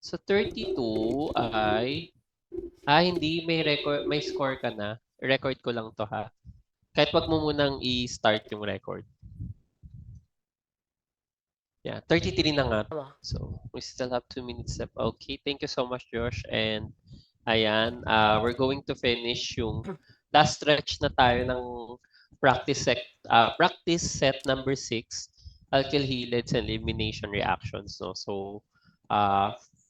Sa 32 ay, hindi, may score ka na. Record ko lang to ha. Kahit wag mo munang i-start yung record. Yeah, 33 na nga. So, we still have 2 minutes left. Okay, thank you so much, Josh. And, ayan, we're going to finish yung last stretch na tayo ng practice set number 6, alkyl halides and elimination reactions. No? So,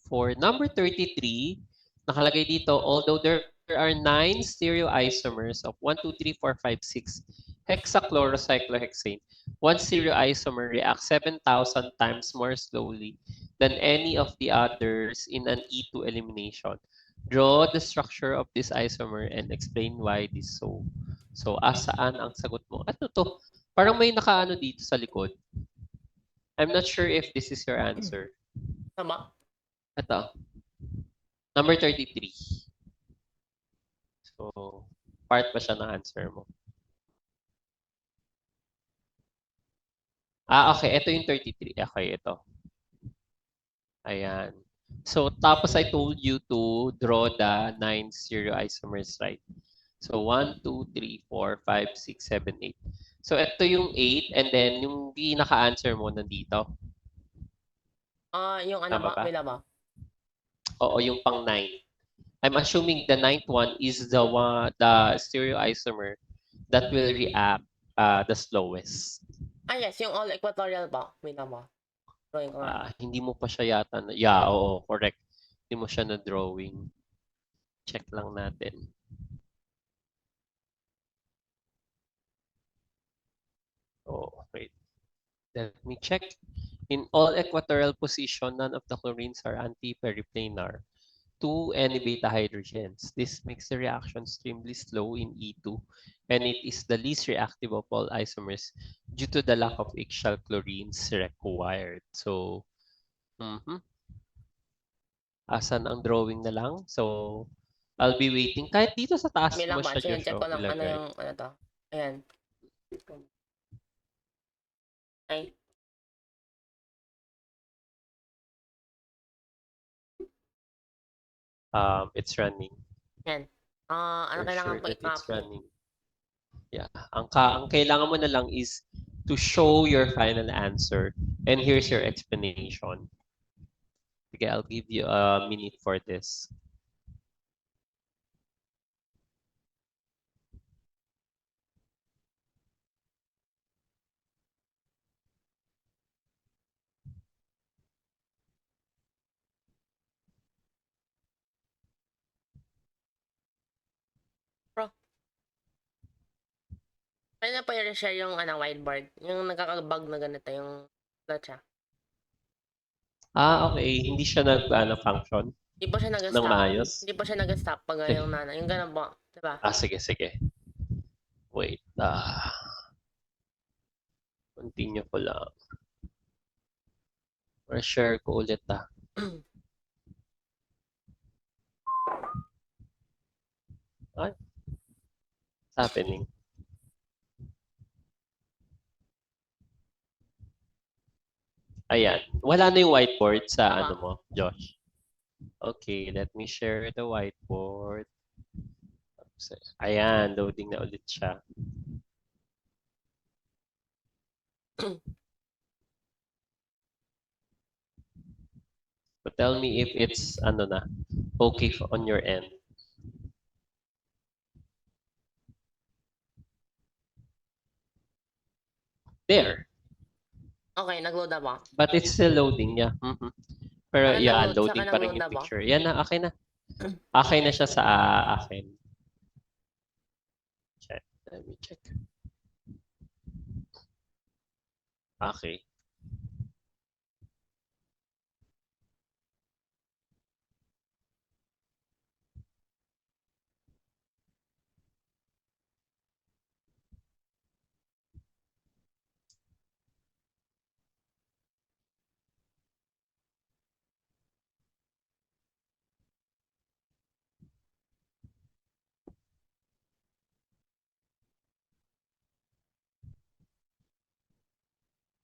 for number 33, nakalagay dito, although there are 9 stereoisomers of 1, 2, 3, 4, 5, 6 hexachlorocyclohexane, one stereoisomer reacts 7,000 times more slowly than any of the others in an E2 elimination. Draw the structure of this isomer and explain why this so. So, asaan ang sagot mo? Ano to? Parang may nakaano dito sa likod. I'm not sure if this is your answer. Tama. Ito. Number 33. So, part ba siya ng answer mo? Okay. Ito yung 33. Okay, ito. Ayan. So, tapos I told you to draw the 9 stereoisomers, right? So, 1, 2, 3, 4, 5, 6, 7, 8. So, ito yung 8 and then yung pinaka-answer mo nandito. Yung ano ba? May lama? Oo, yung pang 9. I'm assuming the 9th one is the stereoisomer that will react the slowest. Yes, yung all equatorial ba? May lama. Drawing ko nga. Hindi mo pa siya yata yeah, oo, correct. Hindi mo siya na drawing. Check lang natin. Oh, wait. Let me check. In all equatorial position, none of the chlorines are anti-periplanar to any beta hydrogens. This makes the reaction extremely slow in E2, and it is the least reactive of all isomers due to the lack of axial chlorines required. So, asan ang drawing na lang? So, I'll be waiting. Kahit dito sa taas May mo lama. siya, Check ko lang ano ilagay. yung ano to. Ayan. Ay. It's running. Yan. Ano For kailangan sure ko that it's i-copy? running. Yeah. Ang kailangan mo na lang is to show your final answer. And here's your explanation. Okay, I'll give you a minute for this. Pwede na po i-share yung whiteboard. Yung nagkakabag na ganito, yung plot siya. Okay. Hindi siya function Hindi po siya ng nag-stop. maayos. Hindi po siya nag-stop pag yung nana. Yung ganun po. Diba? Sige. Wait. Continue ko lang. Or share ko ulit Ay. What's happening? Ayan. Wala na yung whiteboard sa ano mo, Josh. Okay, let me share the whiteboard. Ayan, loading na ulit siya. So tell me if it's okay on your end. There. Okay, nag-load na ba? But it's still loading, yeah. Pero yeah, loading pa rin nag-load yung na ba? picture. Yan na, okay na. Okay na siya sa akin. Check. Let me check. Okay.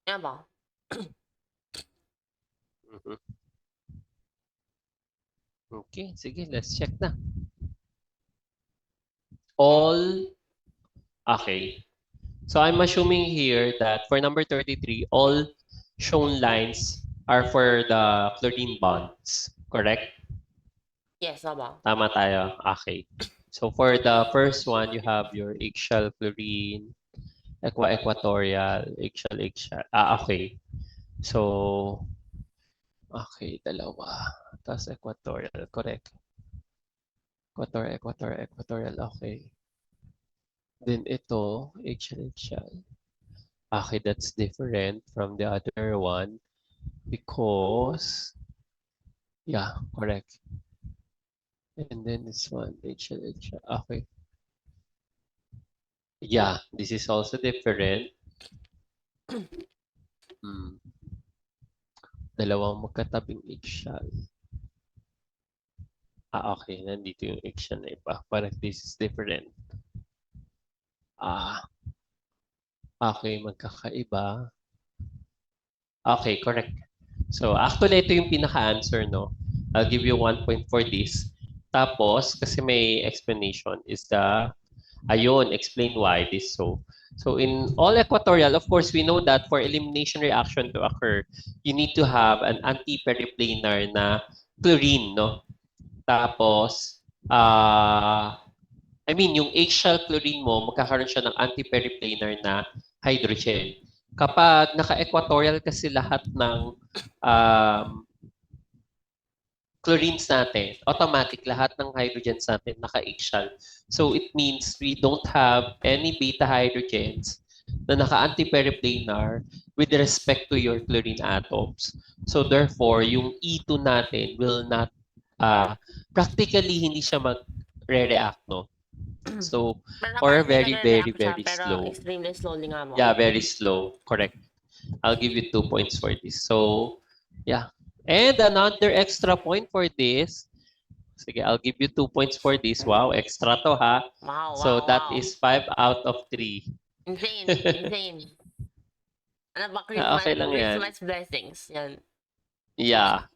Yan ba? Okay, sige, let's check na. All, okay. So I'm assuming here that for number 33, all shown lines are for the chlorine bonds, correct? Yes, tama. Tama tayo. Okay. So for the first one, you have your eggshell chlorine, equatorial, eggshell. Okay. So, okay, dalawa. Tapos equatorial, correct. Equatorial, okay. Then ito, eggshell. Okay, that's different from the other one because, yeah, correct. And then this one, eggshell. Okay. Yeah, this is also different. Hmm. Dalawang magkatabing eggshell. Okay. Nandito yung eggshell na iba. Parang this is different. Okay. Magkakaiba. Okay, correct. So, actually, ito yung pinaka-answer, no? I'll give you 1 point for this. Tapos, kasi may explanation is ayun, explain why this so. So, in all equatorial, of course, we know that for elimination reaction to occur, you need to have an anti-periplanar na chlorine, no? Tapos, yung eggshell chlorine mo, magkakaroon siya ng anti-periplanar na hydrogen. Kapag naka-equatorial kasi lahat ng chlorines natin, automatic lahat ng hydrogens natin naka-eggshell. So it means we don't have any beta hydrogens na naka-anti-periplanar with respect to your chlorine atoms. So therefore, yung E2 natin will not, practically hindi siya mag-react, no? So, Pero or parang very, very, nagre-react siya, very pero slow. extremely slowly nga mo. Yeah, very slow. Correct. I'll give you 2 points for this. So, yeah. And another extra point for this. Sige, I'll give you 2 points for this. Wow, extra to ha. Wow, So wow, that wow. is 5 out of 3. Insane, insane. Ano ba, Okay lang yan. Christmas blessings. Yan. Yeah.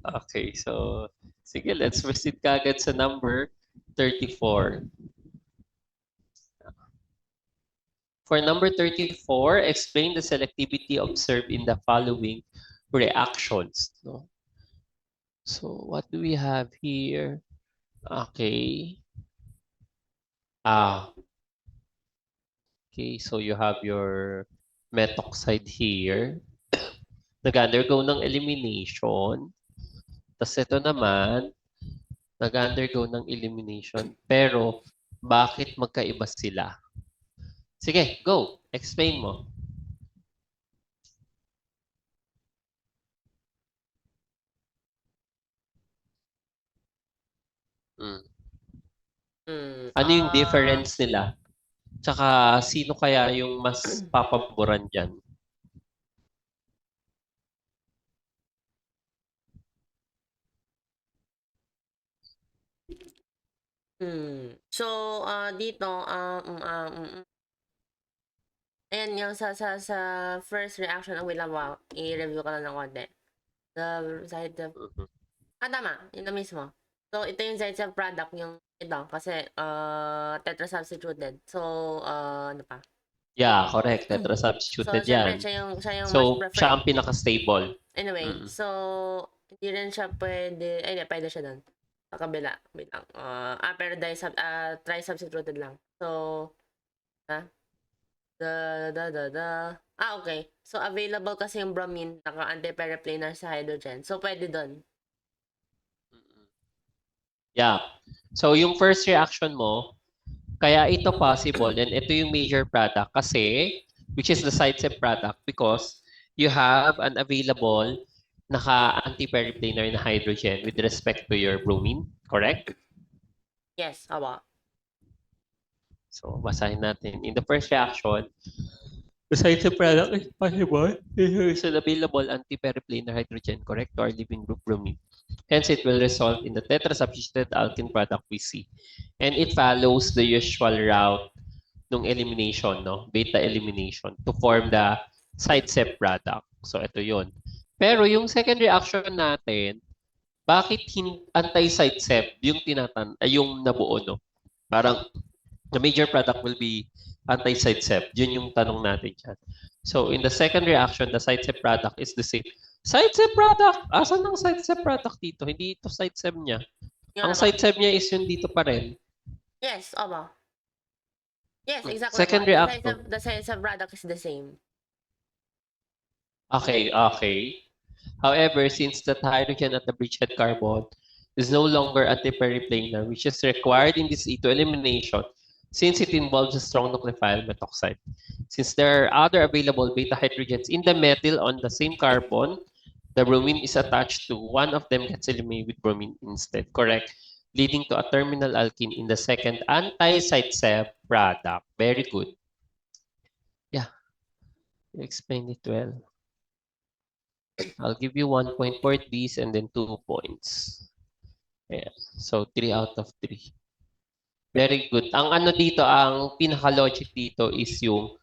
Okay, so sige, let's proceed kagad sa number 34. For number 34, explain the selectivity observed in the following reactions. No? So what do we have here? Okay. Okay, so you have your methoxide here. Nag-undergo ng elimination. Tapos ito naman, nag-undergo ng elimination. Pero, bakit magkaiba sila? Sige, go. Explain mo. Ano yung difference nila? Tsaka, sino kaya yung mas papaboran dyan? So, dito, ayan, yung sa first reaction ng Wilawa, i-review ko lang ng konti. The side of... tama. Yun na mismo. So, ito yung side of product, yung ito, kasi tetra-substituted. So, ano pa? Yeah, correct. So, Tetra-substituted syempre, yan. siya yung So, mas preferred. siya ang pinaka-stable. Anyway, so, hindi rin siya pwede, ay, pwede siya doon. Sa kabila, bilang. Pero tri-substituted lang. So, okay. So, available kasi yung bromine, naka-anti-periplanar sa hydrogen. So, pwede doon. Yeah. So, yung first reaction mo, kaya ito possible and ito yung major product kasi, which is the side step product because you have an available naka-anti-periplanar na hydrogen with respect to your bromine, correct? Yes, awa. So, basahin natin. In the first reaction, the side step product is possible. There is an available anti-periplanar hydrogen, correct, to our living group bromine. Hence, it will result in the tetra-substituted alkene product we see. And it follows the usual route ng elimination, no? Beta elimination to form the side step product. So, ito yun. Pero yung second reaction natin, bakit anti-side step yung yung nabuo, no? Parang the major product will be anti-side step. Yun yung tanong natin dyan. So in the second reaction, the side step product is the same. Side step product! Asan ang side step product dito? Hindi ito side step niya. Yun Ang ba? side step niya is yun dito pa rin. Yes, opo. Yes, exactly. Second Po. reaction. The size of product is the same. Okay, okay. However, since that hydrogen at the bridgehead carbon is no longer antiperiplanar, which is required in this E2 elimination, since it involves a strong nucleophile methoxide. Since there are other available beta hydrogens in the methyl on the same carbon, the bromine is attached to one of them gets eliminated with bromine instead, correct? Leading to a terminal alkene in the second anti-side step product. Very good. Yeah, you explained it well. I'll give you 1 point for these and then 2 points. Ayan. So, 3 out of 3. Very good. Ang ano dito, ang pinaka-logic dito is yung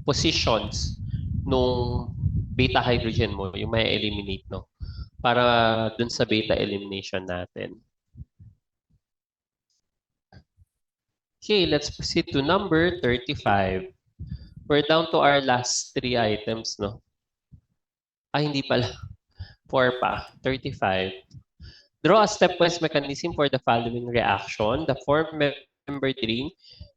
positions nung beta hydrogen mo, yung may eliminate, no? Para dun sa beta elimination natin. Okay, let's proceed to number 35. We're down to our last 3 items, no? Ay, hindi pala. 4 pa. 35. Draw a stepwise mechanism for the following reaction. The four-membered ring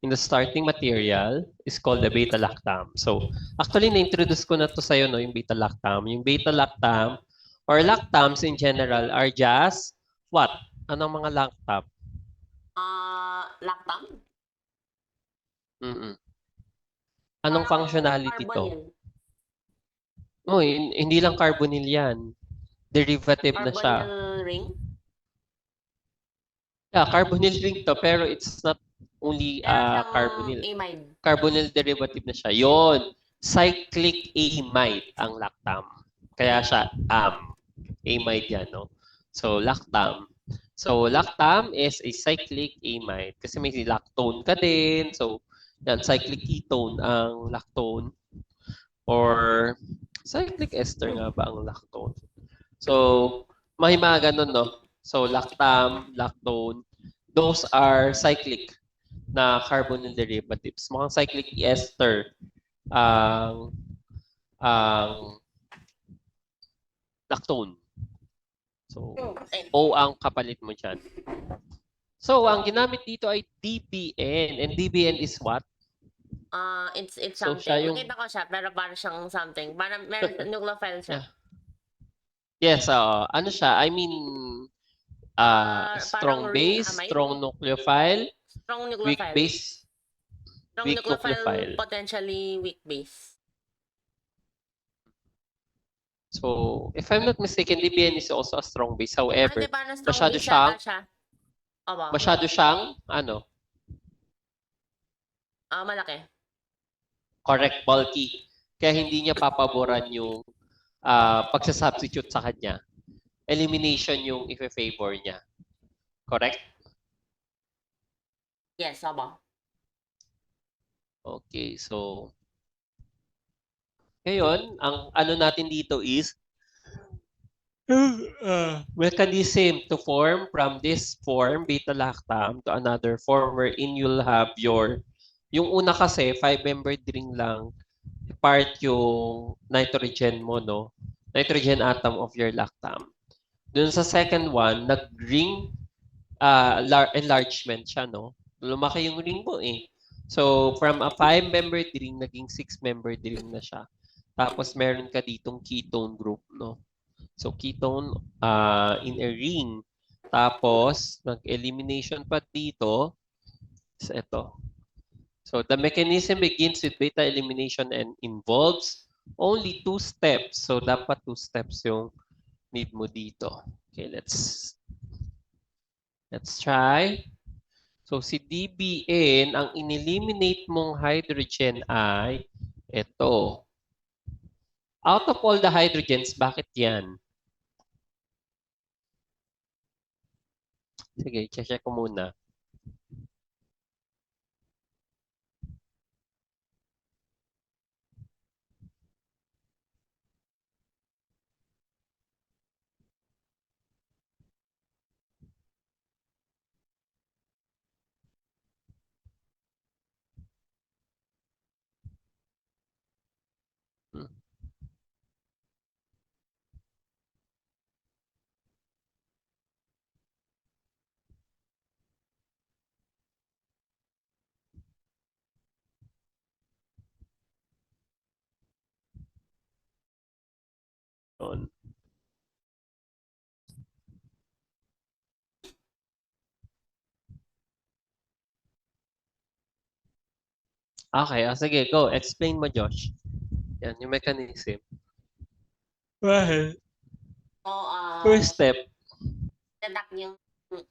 in the starting material is called the beta-lactam. So, actually, na-introduce ko na to sa'yo, no, yung beta-lactam. Yung beta-lactam or lactams in general are just what? Anong mga lactam? Lactam? Anong functionality to? No, hindi lang carbonyl yan. Derivative na siya. Carbonyl ring? Yeah, carbonyl ring to, pero it's not only carbonyl. Amide. Carbonyl derivative na siya. Yon, cyclic amide ang lactam. Kaya siya amide yan, no? So, lactam. So, lactam is a cyclic amide kasi may lactone ka din. So, yan, cyclic ketone ang lactone or cyclic ester nga ba ang lactone? So, may mga ganun, no? So, lactam, lactone, those are cyclic na carbonyl derivatives. Mukhang cyclic ester ang lactone. So, O ang kapalit mo dyan. So, ang ginamit dito ay DBN. And DBN is what? It's So, something. siya yung... Nakita ko siya, pero parang siyang something. Parang meron nucleophile siya. Yes, ano siya? I mean, strong base, strong nucleophile, strong nucleophile. weak base, strong weak nucleophile. Potentially weak base. So, if I'm not mistaken, DBN is also a strong base. However, masyado siyang, ano? Malaki. Correct, bulky. Kaya hindi niya papaboran yung pagsasubstitute sa kanya. Elimination yung i-favor niya. Correct? Yes, aba. Okay, so ngayon, ang ano natin dito is mechanism to form from this form, beta-lactam, to another form wherein you'll have yung una kasi, 5-membered ring lang, part yung nitrogen mo, no? Nitrogen atom of your lactam. Dun sa second one, nag-ring enlargement siya, no? Lumaki yung ring mo eh. So, from a 5-membered ring, naging 6-membered ring na siya. Tapos, meron ka ditong ketone group, no? So, ketone in a ring. Tapos, nag-elimination pa dito. So, ito. So, the mechanism begins with beta elimination and involves only 2 steps. So, dapat 2 steps yung need mo dito. Okay, let's try. So, si DBN, ang in-eliminate mong hydrogen ay ito. Out of all the hydrogens, bakit yan? Sige, check ko muna. reaction. Okay, sige, go. Explain mo, Josh. Yan, yung mechanism. Well, So, first step. tatak yung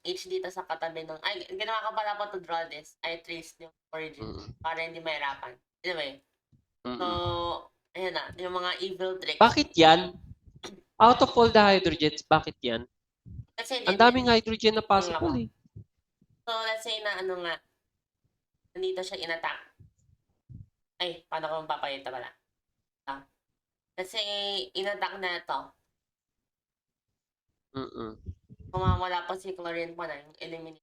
H dito sa katabi ng... Ay, ginawa ko pala po to draw this. I traced yung origin para hindi mahirapan. Anyway. So, ayan na. Yung mga evil tricks. Bakit yan? Out of all the hydrogens, bakit yan? Kasi Ang daming hydrogen na possible eh. So, let's say na ano nga, nandito siya in-attack. Ay, paano ko mapapayita pala? Let's say, in-attack na ito. Kung wala pa si Chlorine po na, yung eliminate.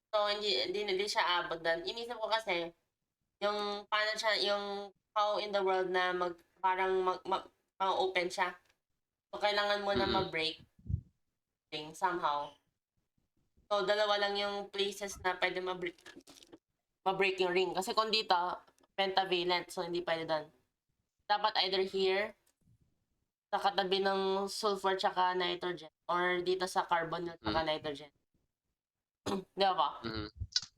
So, hindi siya abot doon. Inisip ko kasi, yung paano siya, yung how in the world na parang ma-open siya. So, kailangan mo na ma-break somehow. So, dalawa lang yung places na pwede ma-break yung ring. Kasi kung dito, pentavalent, so hindi pwede doon. Dapat either here, sa katabi ng sulfur tsaka nitrogen, or dito sa carbon tsaka nitrogen. Di ba po?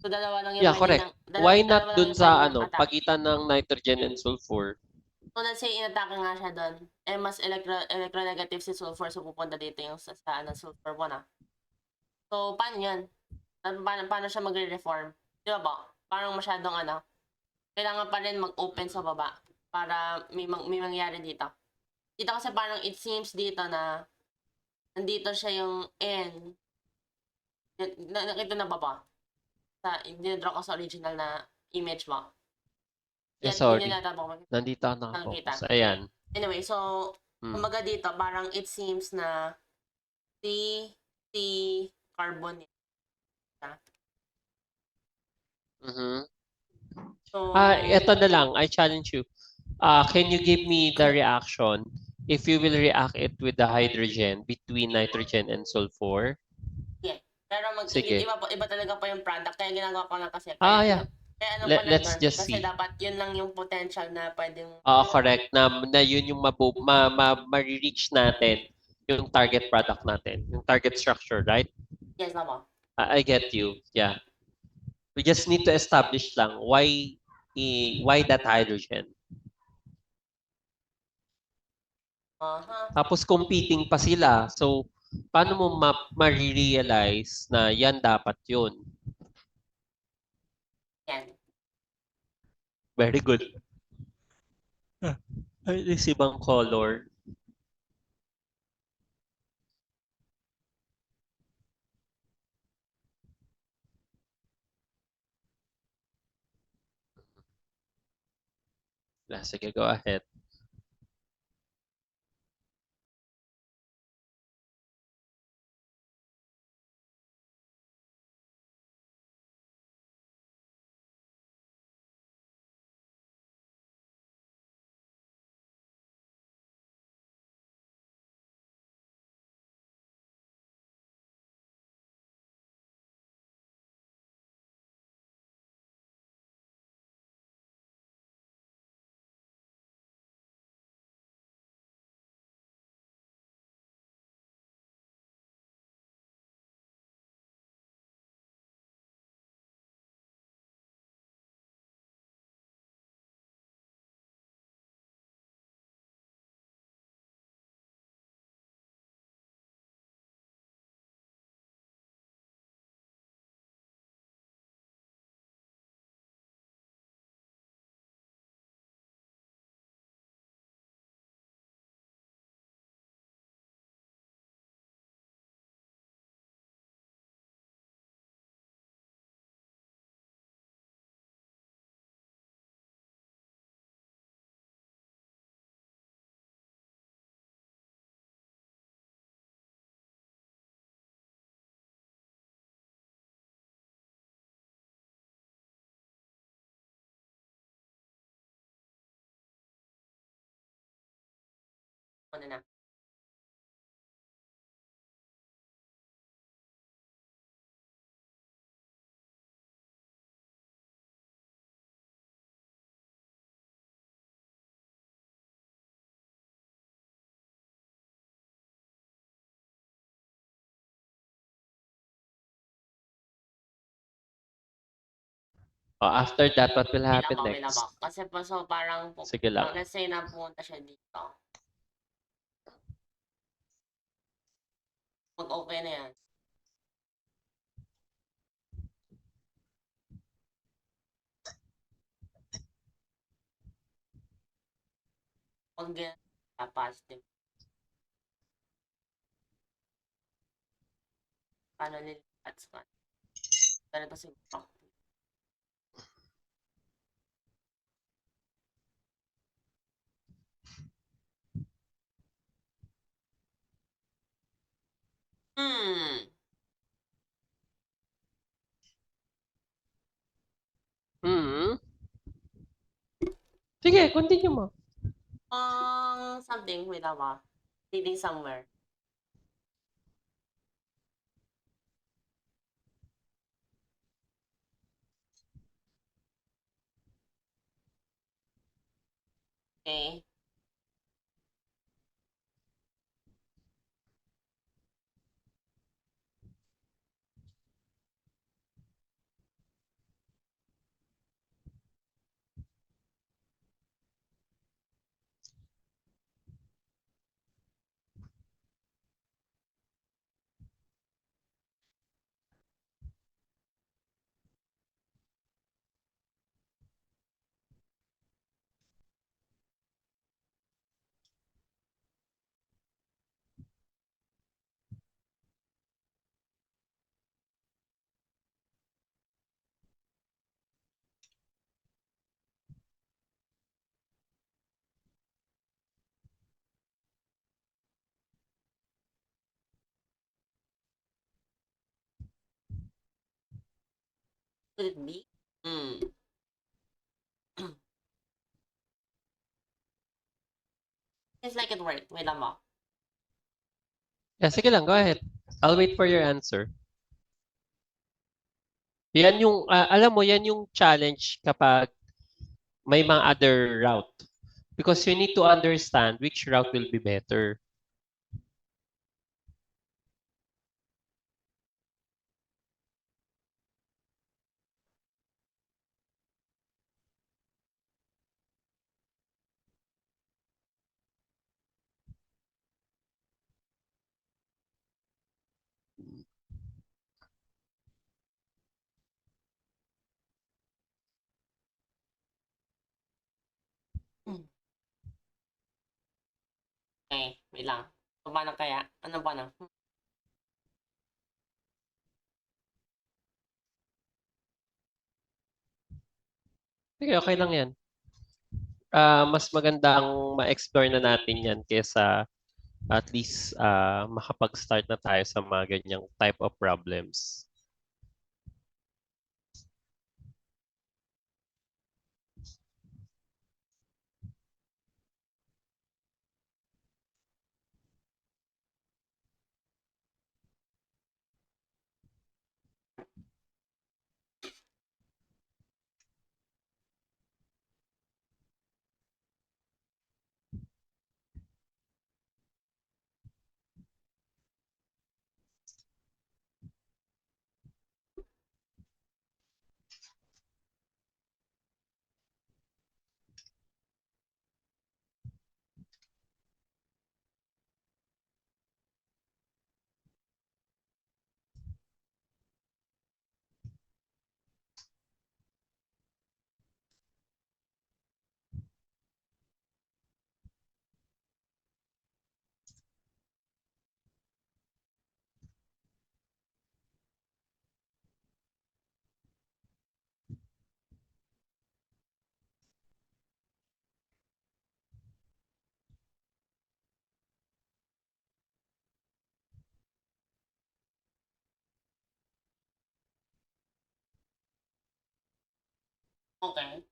So, dalawa lang yung Yeah, correct. Why not dun sa pagitan ng nitrogen and sulfur? So, let's say, in-attack nga siya doon. Eh, mas electronegative si sulfur, so pupunta dito yung sa sulfur 1 na. So, paano yan? Paano siya magre-reform? Di ba po? Parang masyadong kailangan pa rin mag-open sa baba para may mangyari dito. Dito kasi parang it seems dito na nandito siya yung N. Nakita na ba ba? Dinadraw ko sa original na image mo. Sorry. Nandito na ako. Ayan. Anyway, so, kumaga dito, parang it seems na C carbon. So, ito na lang. I challenge you. Can you give me the reaction if you will react it with the hydrogen between nitrogen and sulfur? Yeah. Pero Sige. iba talaga pa yung product. Kaya ginagawa ko lang kasi. Yeah. Let's just kasi see. dapat yun lang yung potential na pwedeng... Correct. Na yun yung ma-reach natin yung target product natin. Yung target structure, right? Yes, naman. I get you. Yeah. We just need to establish lang why that hydrogen. Tapos competing pa sila. So, paano mo ma-realize na yan dapat yun? Yan. Very good. Ay, this ibang color. Sige, go ahead. Ano na? After that, what will Wait lang happen ba, wait lang ba. next? Kasi po, so parang, Sige lang. let's say na pumunta siya dito. Mag-okay na yan. Pag positive. Paano nilipat sa ganito siguro. Hmm. Sige, continue mo. Something, wait lang ba. Leading somewhere. Okay. Could it be? Hmm. Seems like it worked. Wait lang ba. Yeah, sige lang, go ahead. I'll wait for your answer. Yan yung, alam mo, yan yung challenge kapag may mga other route. Because you need to understand which route will be better. Okay, wait lang. So, paano kaya? Ano ba na? Sige, okay lang yan. Mas magandang ma-explore na natin yan kesa at least makapag-start na tayo sa mga ganyang type of problems. Okay.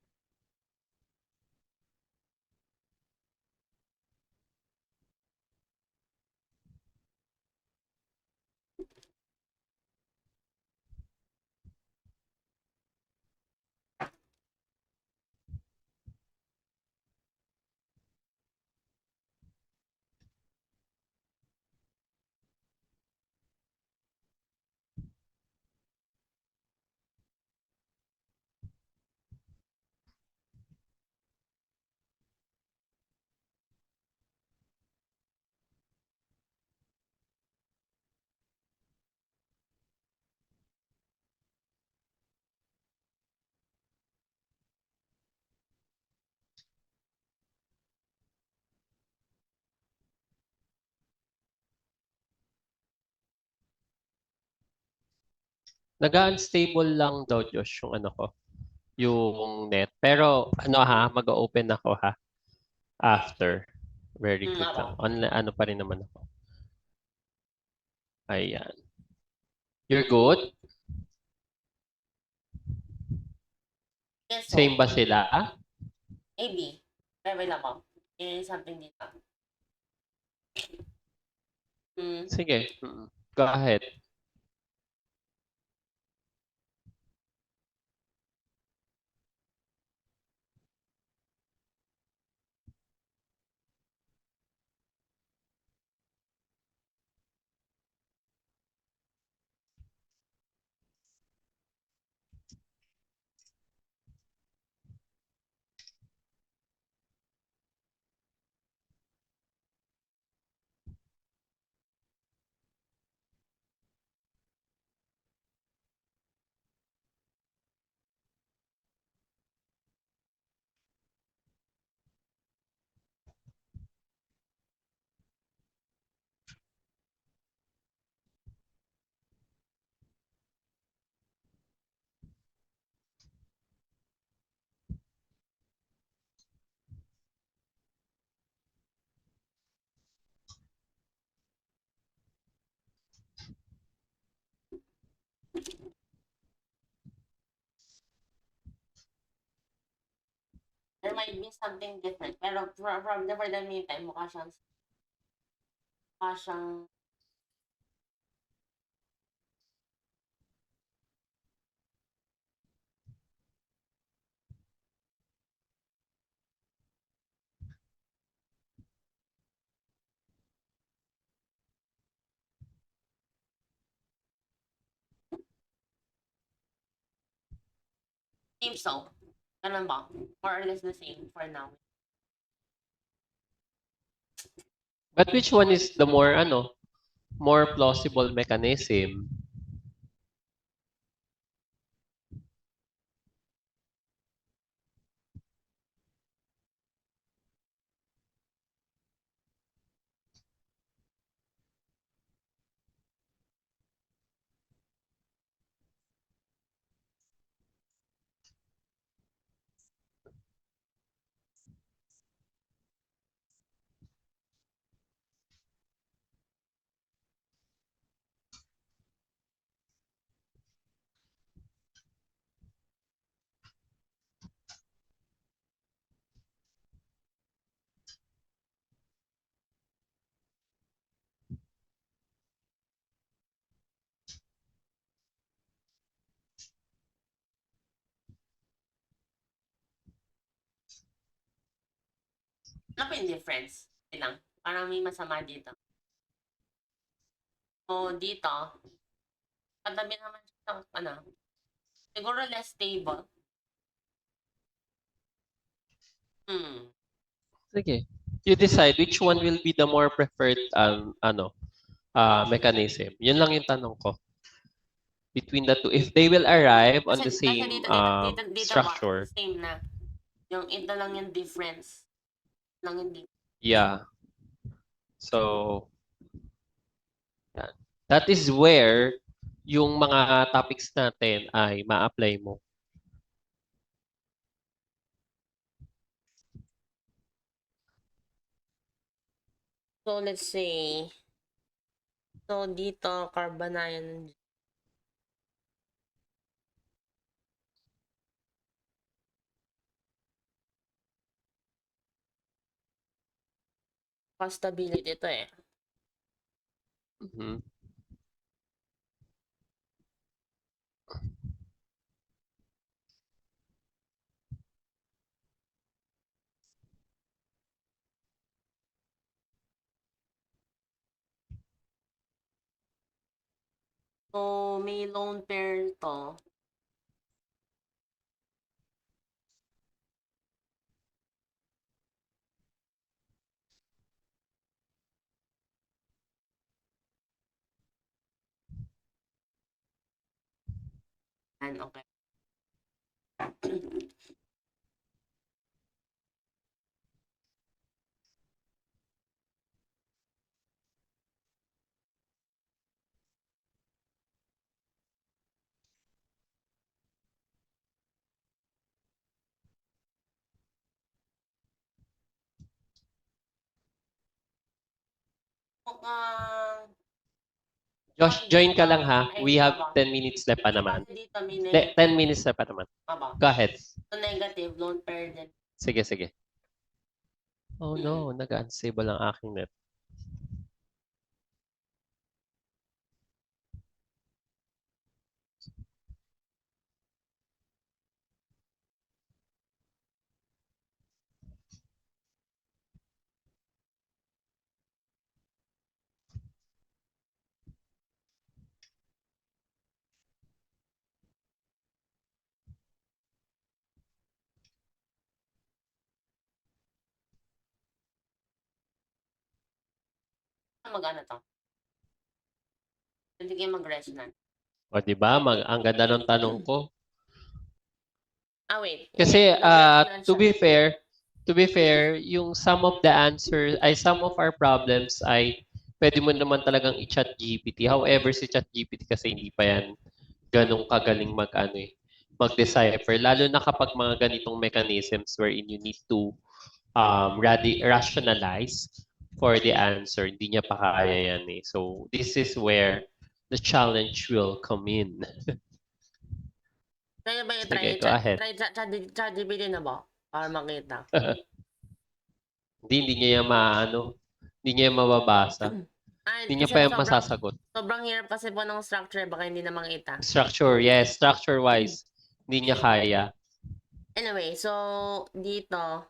Nag-unstable lang daw, Josh, yung ano ko, yung net. Pero ano ha, mag-open ako ha after. Very quick lang. Ako. Ano pa rin naman ako. Ayan. You're good? Yes, so, Same ba sila? maybe. Pero wait ako. Something dito. Hmm. Sige. Go ahead. There might be something different. Pero for the meantime, mukha siyang same so. Ganun ba? More or less the same for now. But which one is the more, more plausible mechanism? Ano pa yung difference? Wait lang. Parang may masama dito. So, dito, katabi naman siya ng, siguro less stable. Sige. You decide which one will be the more preferred mechanism. Yun lang yung tanong ko. Between the two, if they will arrive on the Kasi same dito ba, structure, same na. Yung ito lang yung difference. Lang yung difference. yeah. So, yan. That is where yung mga topics natin ay ma-apply mo. So, let's say, so dito, carbanion. Stability ito eh. Mhm. So, may lone pair to. And okay. Mukhang Josh, join ka lang ha. ay, We have aba. 10 minutes left pa naman. Kasi dito may 10 negative. minutes left pa naman. Aba. Go ahead. So, negative, loan per din. Sige, sige. Oh no, nag-unsable ang aking net. Mag-ano to? Hindi kayo mag-resonance. O, di ba? Ang ganda ng tanong ko. Ah, wait. Kasi, Mag-resonance to be siya. fair, yung some of the answers, ay some of our problems ay pwede mo naman talagang i-chat GPT. However, si chat GPT kasi hindi pa yan ganong kagaling mag-decipher. Lalo na kapag mga ganitong mechanisms wherein you need to rationalize for the answer. Hindi niya pa kaya yan eh. So, this is where the challenge will come in. Kaya ba yung Sige, go ahead. try chat GPT na ba? Para makita. Hindi niya yan hindi niya yan mababasa. Hindi niya pa yan masasagot. Sobrang hirap kasi po ng structure, baka hindi na makita. Structure, yes. Structure-wise, hindi niya kaya. Anyway, so dito,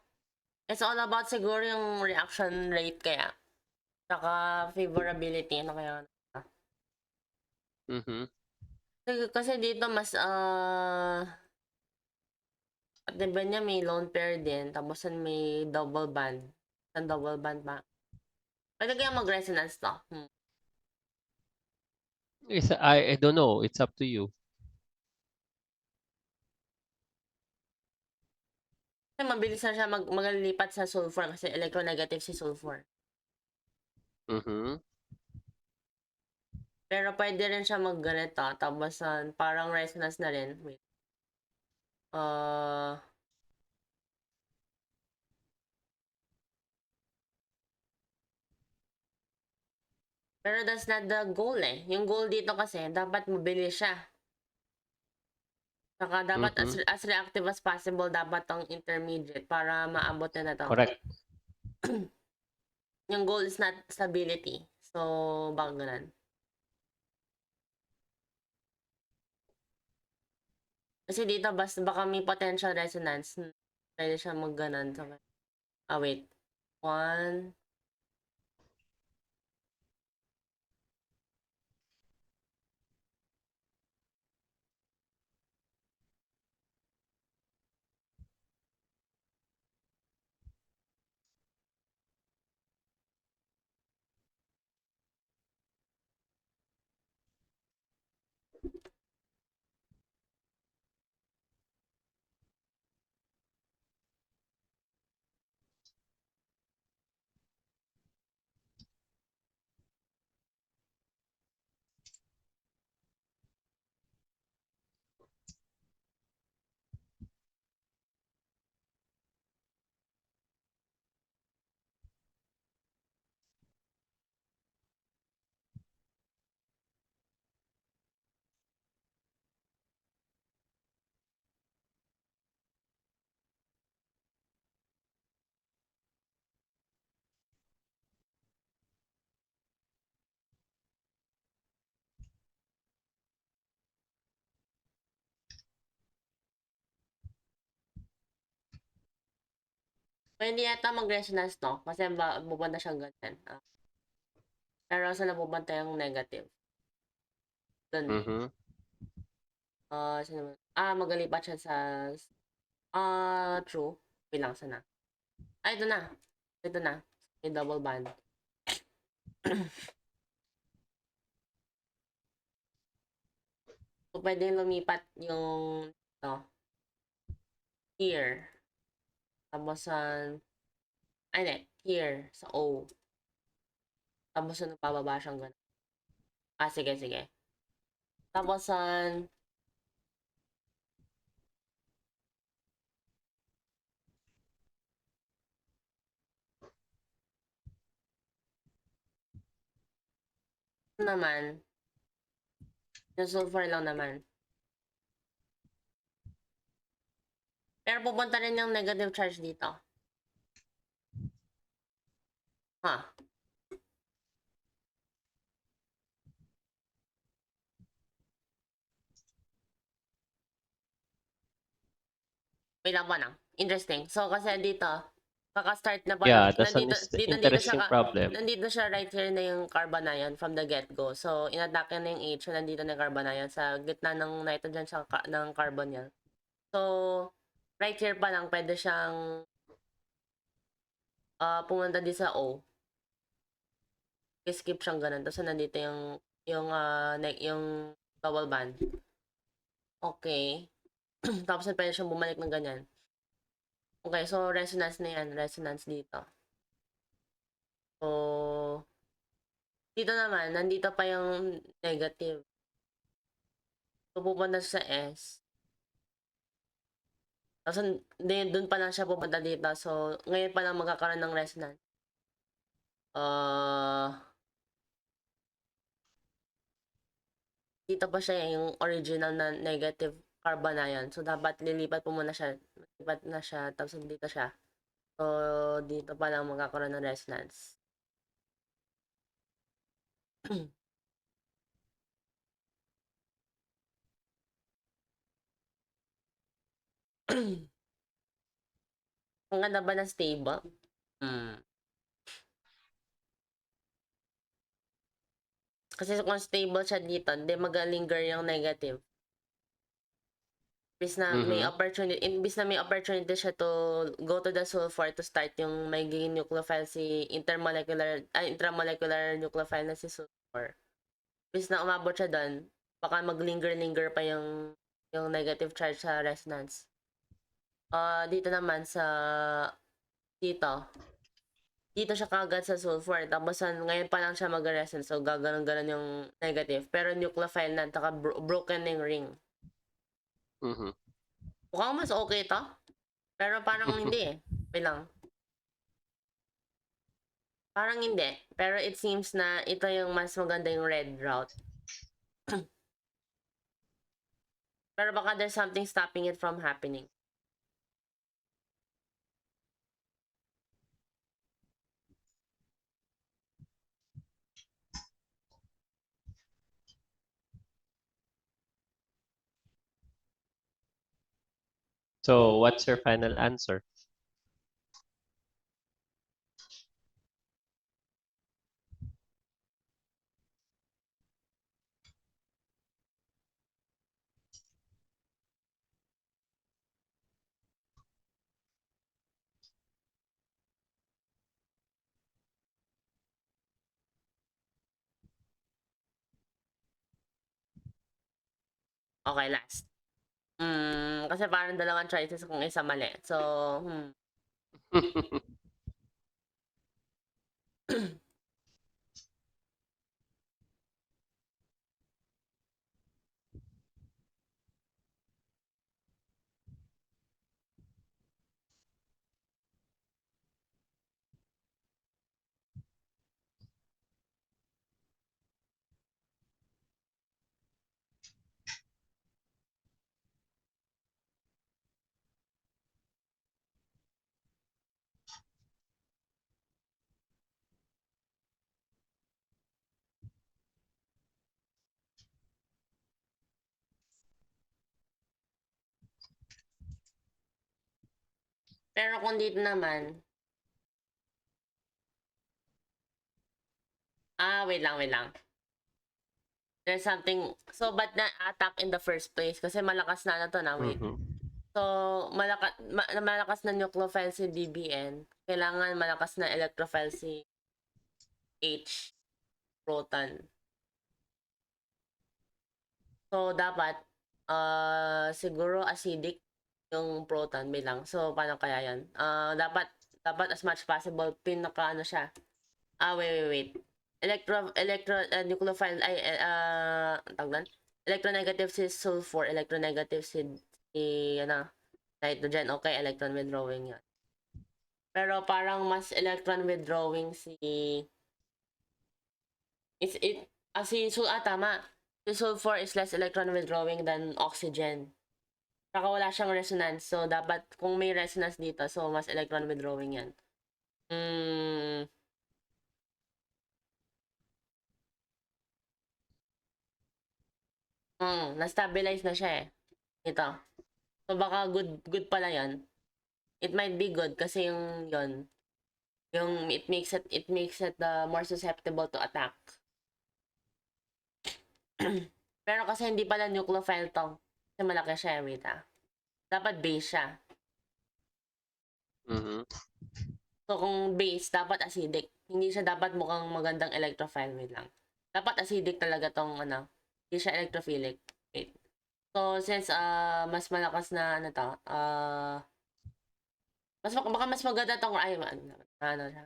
it's all about siguro yung reaction rate kaya. Saka favorability, ano kaya? Mhm. Kasi dito mas, at diba niya may lone pair din, tapos may double band. Ang double band pa. Pwede kaya mag-resonance to? I don't know. It's up to you. Kasi mabilis na siya maglilipat sa sulfur kasi electronegative si sulfur. Mhm. Pero pwede rin siya magganito, tapos parang resonance na rin. Wait. Pero that's not the goal eh. Yung goal dito kasi, dapat mabilis siya. Saka dapat as reactive as possible, dapat ang intermediate para maabot na to. Correct. Yung goal is not stability. So, baka ganun. Kasi dito, baka may potential resonance. Pwede siya mag-ganon. Wait. 1, pwede yata mag-resonance to. Kasi pupunta siyang ganyan. Pero saan napupunta yung negative? Dun. Magalipat siya sa true. Bilang sana. Ito na. Ito na. May double band. So, pwede lumipat yung here. Tapos here sa O. Tapos pababa siyang gano'n. Sige, sige. Tapos naman, yung sulfur lang naman. Pero pupunta rin yung negative charge dito. Ha? Wait lang po na. Interesting. So, kasi dito, kaka-start na pa Yeah, lang. that's an interesting problem. Nandito siya right here na yung carbanion from the get-go. So, inatake na yung H, so nandito na yung carbanion sa gitna ng nitrogen sa ng carbon niya. So, right here pa lang, pwede siyang pumunta din sa O. Skip siyang ganun. Tapos nandito yung double band. Okay. Tapos pwede siyang bumalik ng ganyan. Okay, so resonance na yan. Resonance dito. So, dito naman, nandito pa yung negative. So, pupunta sa S. Tapos, dun pa lang siya pupunta dito. So, ngayon pa lang magkakaroon ng resonance. Dito pa siya yung original na negative carbanion. So, dapat lilipat po muna siya. Lilipat na siya. Tapos, dito siya. So, dito pa lang magkakaroon ng resonance. Ang ganda ba ng stable? Kasi kung stable siya dito, hindi mag-linger yung negative. Imbis na may opportunity siya to go to the sulfur to start yung magiging nucleophile si intramolecular nucleophile na si sulfur. Imbis na umabot siya doon, baka mag-linger pa yung negative charge sa resonance. Dito naman sa dito siya kagad sa sulfur. Tapos ngayon pa lang siya mag-resonance. So gaganon-ganon yung negative. Pero nucleophile na, taka broken yung ring. Mukhang mas okay to. Pero parang hindi eh. Wait lang. Parang hindi. Pero it seems na ito yung mas maganda yung red route. Pero baka there's something stopping it from happening. So, what's your final answer? Okay, last. Kasi parang dalawang choices kung isa mali. So, pero kung dito naman, wait lang. There's something, so ba't na-attack in the first place? Kasi malakas na to na, wait. So, malakas na nucleophile si DBN. Kailangan malakas na electrophile si H proton. So, dapat, siguro acidic yung proton bilang. So, paano kaya yan? Dapat as much possible, pinaka siya. Wait. Nucleophile, tawag electronegative si sulfur, electronegative si nitrogen. Okay, electron withdrawing yan. Pero parang mas electron withdrawing Tama. Si sulfur is less electron withdrawing than oxygen. Saka wala siyang resonance. So, dapat kung may resonance dito, so mas electron withdrawing yan. Na-stabilize na siya eh. Ito. So, baka good pala yan. It might be good kasi it makes it more susceptible to attack. Pero kasi hindi pala nucleophile to. Kasi malaki siya, wait ah. Dapat base siya. So kung base, dapat acidic. Hindi siya dapat mukhang magandang electrophile. Wait lang. Dapat acidic talaga tong hindi siya electrophilic. Wait. So since mas malakas na baka mas maganda tong siya.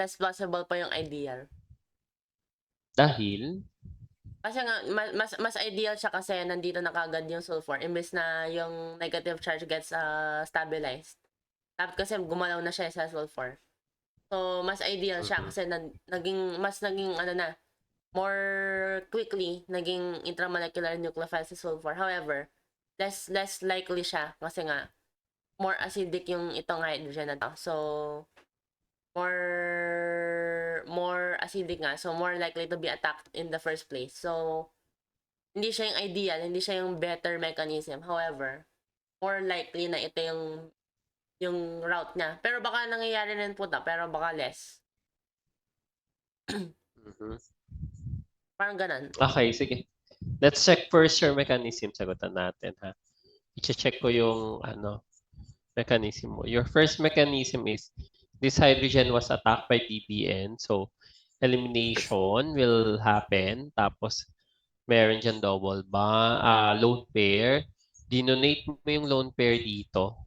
Less plausible pa yung ideal. Dahil? Kasi nga, mas ideal siya kasi nandito na kagad yung sulfur imbes na yung negative charge gets stabilized. Tapos kasi gumalaw na siya sa sulfur. So, mas ideal siya kasi naging more quickly naging intramolecular nucleophile si sulfur. However, less likely siya kasi nga more acidic yung itong hydrogen na to. So, more acidic nga. So, more likely to be attacked in the first place. So, hindi siya yung ideal, hindi siya yung better mechanism. However, more likely na ito yung route niya. Pero baka nangyayari rin po pero baka less. Parang ganun. Okay, sige. Let's check first your mechanism. Sagutan natin, ha? I-check ko yung mechanism mo. Your first mechanism is this hydrogen was attacked by DBN. So, elimination will happen. Tapos, meron dyan double lone pair. Dinonate mo yung lone pair dito.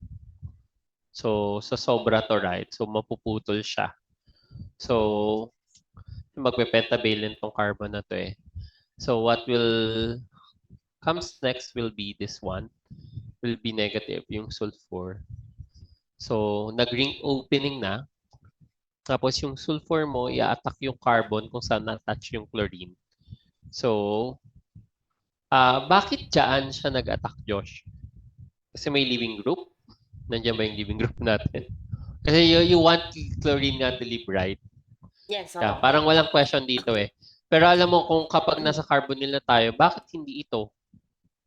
So, sa sobra to, right? So, mapuputol siya. So, magpe-pentavalent tong carbon na to eh. So, what comes next will be this one. Will be negative, yung sulfur. So, nag-ring opening na. Tapos yung sulfur mo, i-attack yung carbon kung saan na-attach yung chlorine. So, bakit dyan siya nag-attack, Josh? Kasi may living group. Nandiyan ba yung living group natin? Kasi you want chlorine nga to live, right? Yes. Yeah, parang walang question dito eh. Pero alam mo kung kapag nasa carbonyl na tayo, bakit hindi ito?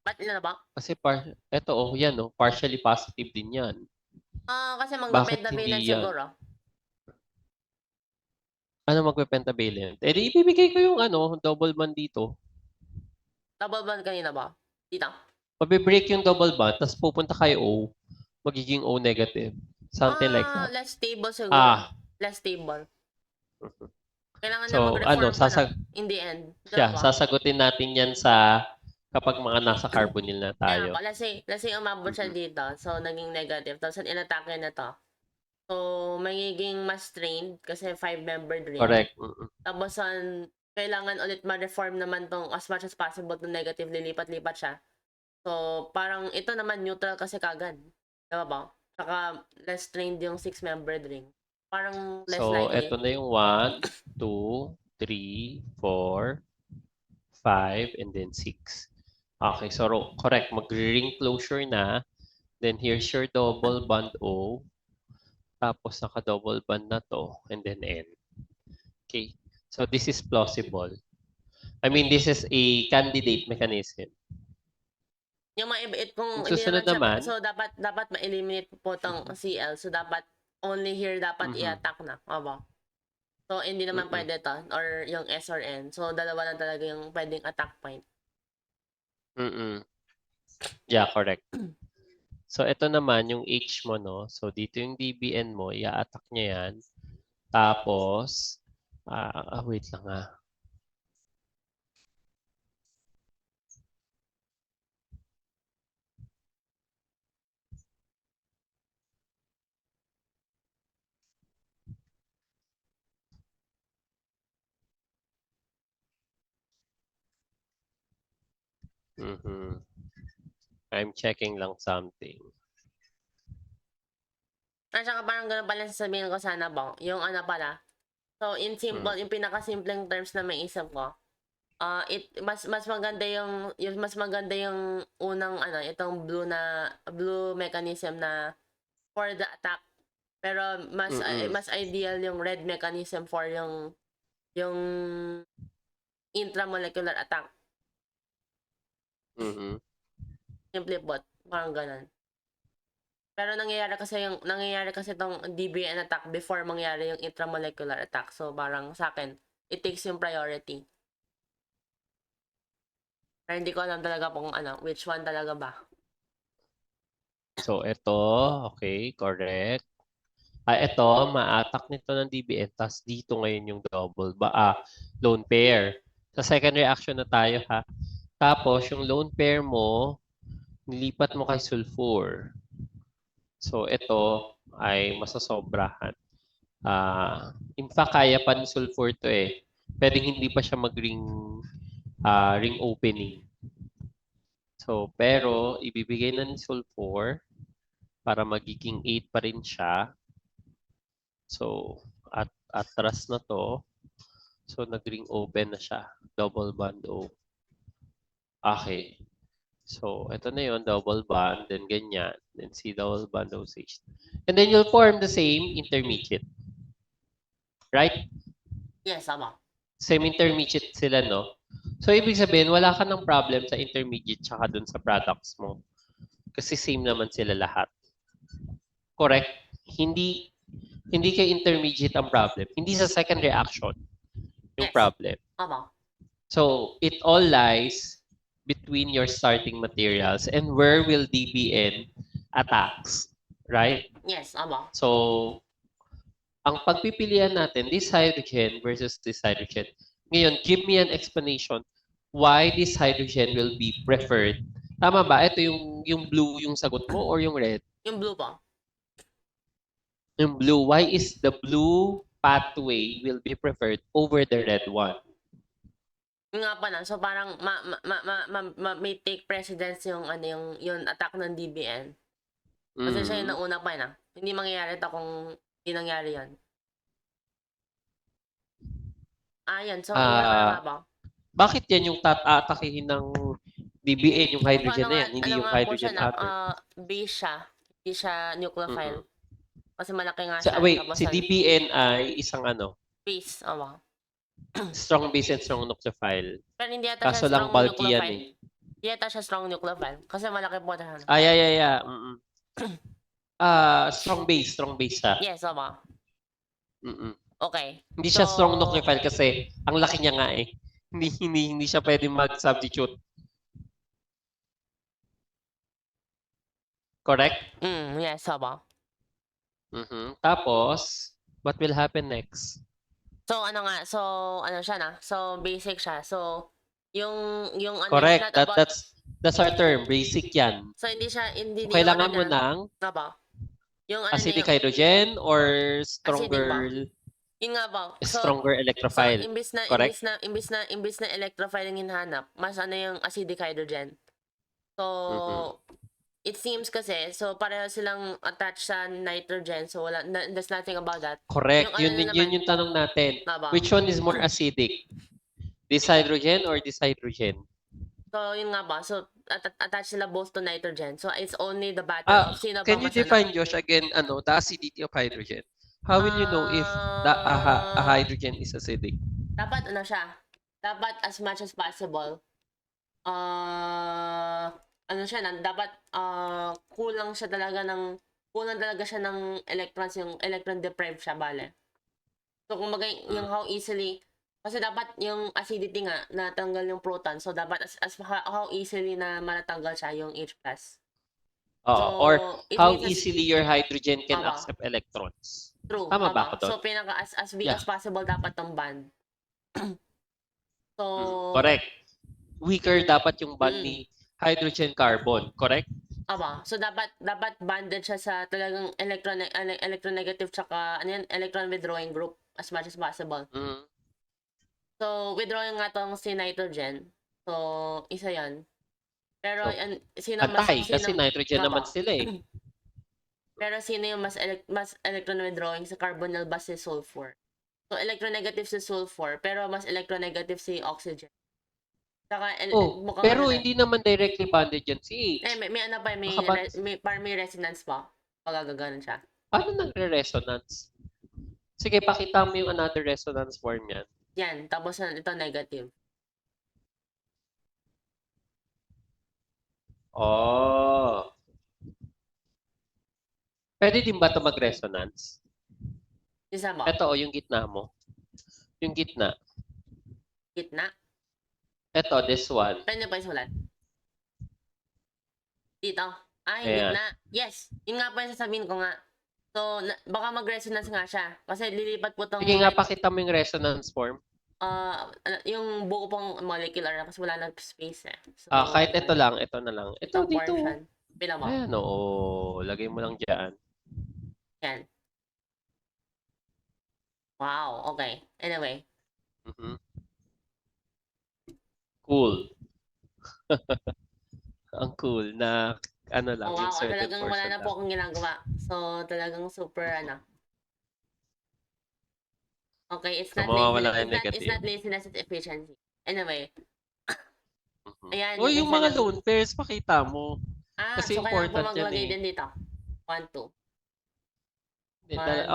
Ba't na ba? Kasi yan partially positive din yan. Kasi magpe-pentavalent siguro. Ano magpe-pentavalent? Eh di ibibigay ko yung double bond dito. Double bond kanina ba? Dito? Mabe-break yung double bond, tapos pupunta kay O, magiging O negative. Something like that. Less stable siguro. Less stable. Kailangan na mag-reform in the end. Sasagutin natin yan sa kapag mga nasa carbonyl na tayo. Let's say umabot siya dito. So, naging negative. Tapos, inatake na to. So, magiging mas strained kasi 5-membered ring. Correct. Tapos, kailangan ulit ma-reform naman tong as much as possible to negative, lilipat-lipat siya. So, parang ito naman neutral kasi kagad. Diba ba? Saka, less strained yung 6-membered ring. Parang less likely. So, ito na yung 1, 2, 3, 4, 5, and then 6. Okay, so correct. Mag-ring closure na. Then here's your double bond O. Tapos naka-double bond na to. And then N. Okay. So this is plausible. I mean, this is a candidate mechanism. Yung kung susunod naman, so dapat ma-eliminate po tong CL. So dapat only here dapat i-attack na. Aba. So hindi naman pwede to or yung S or N. So dalawa lang talaga yung pwedeng attack point. Yeah, correct. So ito naman yung H mo, no? So dito yung DBN mo, i-attack niya yan. Tapos wait lang . Mhm. I'm checking lang something. At saka parang ganun pala sasabihin ko sana, Bong. Yung ano pala. So, in simple, yung pinakasimpleng terms na may isip ko, mas maganda yung mas maganda yung unang ano, itong blue mechanism na for the attack. Pero mas ideal yung red mechanism for yung intramolecular attack. Mhm. Simply put, parang ganun. Pero nangyayari kasi tong DBN attack before mangyari yung intramolecular attack. So parang sa akin, it takes yung priority. Pero hindi ko alam talaga kung ano, which one talaga ba. So, ito, okay, correct. Ito, ma-attack nito ng DBN, tas dito ngayon yung lone pair. Sa second reaction na tayo ha. Tapos, yung lone pair mo, nilipat mo kay sulfur. So, ito ay masasobrahan. In fact, kaya pa ni sulfur to eh. Pwedeng hindi pa siya mag-ring ring opening. So, pero ibibigay na ni sulfur para magiging 8 pa rin siya. So, atras na to. So, nag-ring open na siya. Double bond O. Okay. So, ito na yon double bond, then ganyan. Then C double bond OH. And then you'll form the same intermediate. Right? Yes, tama. Same intermediate sila, no? So, ibig sabihin, wala ka ng problem sa intermediate tsaka dun sa products mo. Kasi same naman sila lahat. Correct? Hindi kay intermediate ang problem. Hindi sa second reaction yung Yes. problem. Tama. So, it all lies between your starting materials and where will DBN attacks, right? Yes, tama. So, ang pagpipilian natin, this hydrogen versus this hydrogen. Ngayon, give me an explanation why this hydrogen will be preferred. Tama ba? Ito yung blue yung sagot mo or yung red? Yung blue pa. Yung blue. Why is the blue pathway will be preferred over the red one? Yung nga pa na, so parang may take precedence yung ano yung attack ng DBN. Kasi siya yung nauna pa na. Hindi mangyayari ito kung hindi nangyari yan. Yan. So, yun nga ba? Bakit yan yung atakihin ng DBN, yung hydrogen na yan, hindi yung po hydrogen siya atom? base siya. Hindi siya nucleophile. Kasi malaki nga siya. Wait, Tapos si DBN ay isang ano? base, Strong base and strong nucleophile. Pero hindi ata Kaso siya lang strong bulky yan nucleophile. Hindi ata siya strong nucleophile. Kasi malaki po siya. Yeah. Strong base siya. Yes, Okay. Hindi siya strong nucleophile kasi ang laki niya nga eh. Hindi siya pwede mag-substitute. Correct? Yes, Tapos, what will happen next? So, ano siya na. So, basic siya. So, yung ano, correct. That's our term. Basic yan. So, hindi So, kailangan mo ng yung acidic hydrogen or stronger yun nga ba? So, stronger electrophile. So, imbis na electrophile yung hinahanap, mas yung acidic hydrogen. So, it seems kasi, so pareho silang attached sa nitrogen, so there's nothing about that. Correct. Yun yung tanong natin. Which one is more acidic? This hydrogen or this hydrogen? So, yun nga ba? So, attached sila both to nitrogen. So, it's only the battle of sino can you define, Josh, again, the acidity of hydrogen? How will you know if a hydrogen is acidic? Dapat dapat as much as possible, dapat kulang talaga siya ng electrons, yung electron deprived siya, bale. So, kumbaga, yung how easily, kasi dapat yung acidity nga, natanggal yung proton. So, dapat how easily na matatanggal siya yung H+. Or how easily your hydrogen can accept electrons. True. Tama ba ako doon? So, as big as possible dapat tong bond. So, correct. Weaker dapat yung bond ni hydrogen-carbon, correct? So, dapat bonded siya sa talagang electronegative tsaka electron withdrawing group as much as possible. So, withdrawing nga tong si nitrogen. So, isa yan. Pero So, sino mas Pantay, kasi nitrogen Nga naman ba? sila eh. Pero sino yung mas electron withdrawing sa carbonyl ba si sulfur? So electronegative si sulfur, pero mas electronegative si oxygen. Saka Oh, mukhang pero hindi naman directly bonded yan si H. may ano pa, Baka parang may resonance pa. Pag gaganon siya. paano nagre-resonance? Sige, pakita mo yung another resonance form yan. Yan, tapos ito negative. Oh. Pwede din ba ito mag-resonance? Isa mo? Ito, yung gitna mo. Yung gitna. Gitna? Ito, this one. Pwede pa isulat. Dito. Ay, Ayan. gitna. Yes. Yun nga po yung sasabihin ko nga. So, baka mag-resonance nga siya. Kasi lilipat po tong... Sige nga, pakita mo yung resonance form. Yung buo pong molecular kasi wala na space eh. So, kahit ito lang, ito na lang. Ito dito. Pila mo? Ayan, oo. Lagay mo lang dyan. Yan. Wow, okay. Anyway. Cool. Ang cool na ano lang, wow, inserted talagang portion wala na lang. po akong ginagawa. So, talagang super Okay, it's not laziness. It's not laziness, it's efficiency. Anyway. Ayan, O yung mga lone pairs, pakita mo. Kasi so important yan maglagay eh. din dito. 1, 2.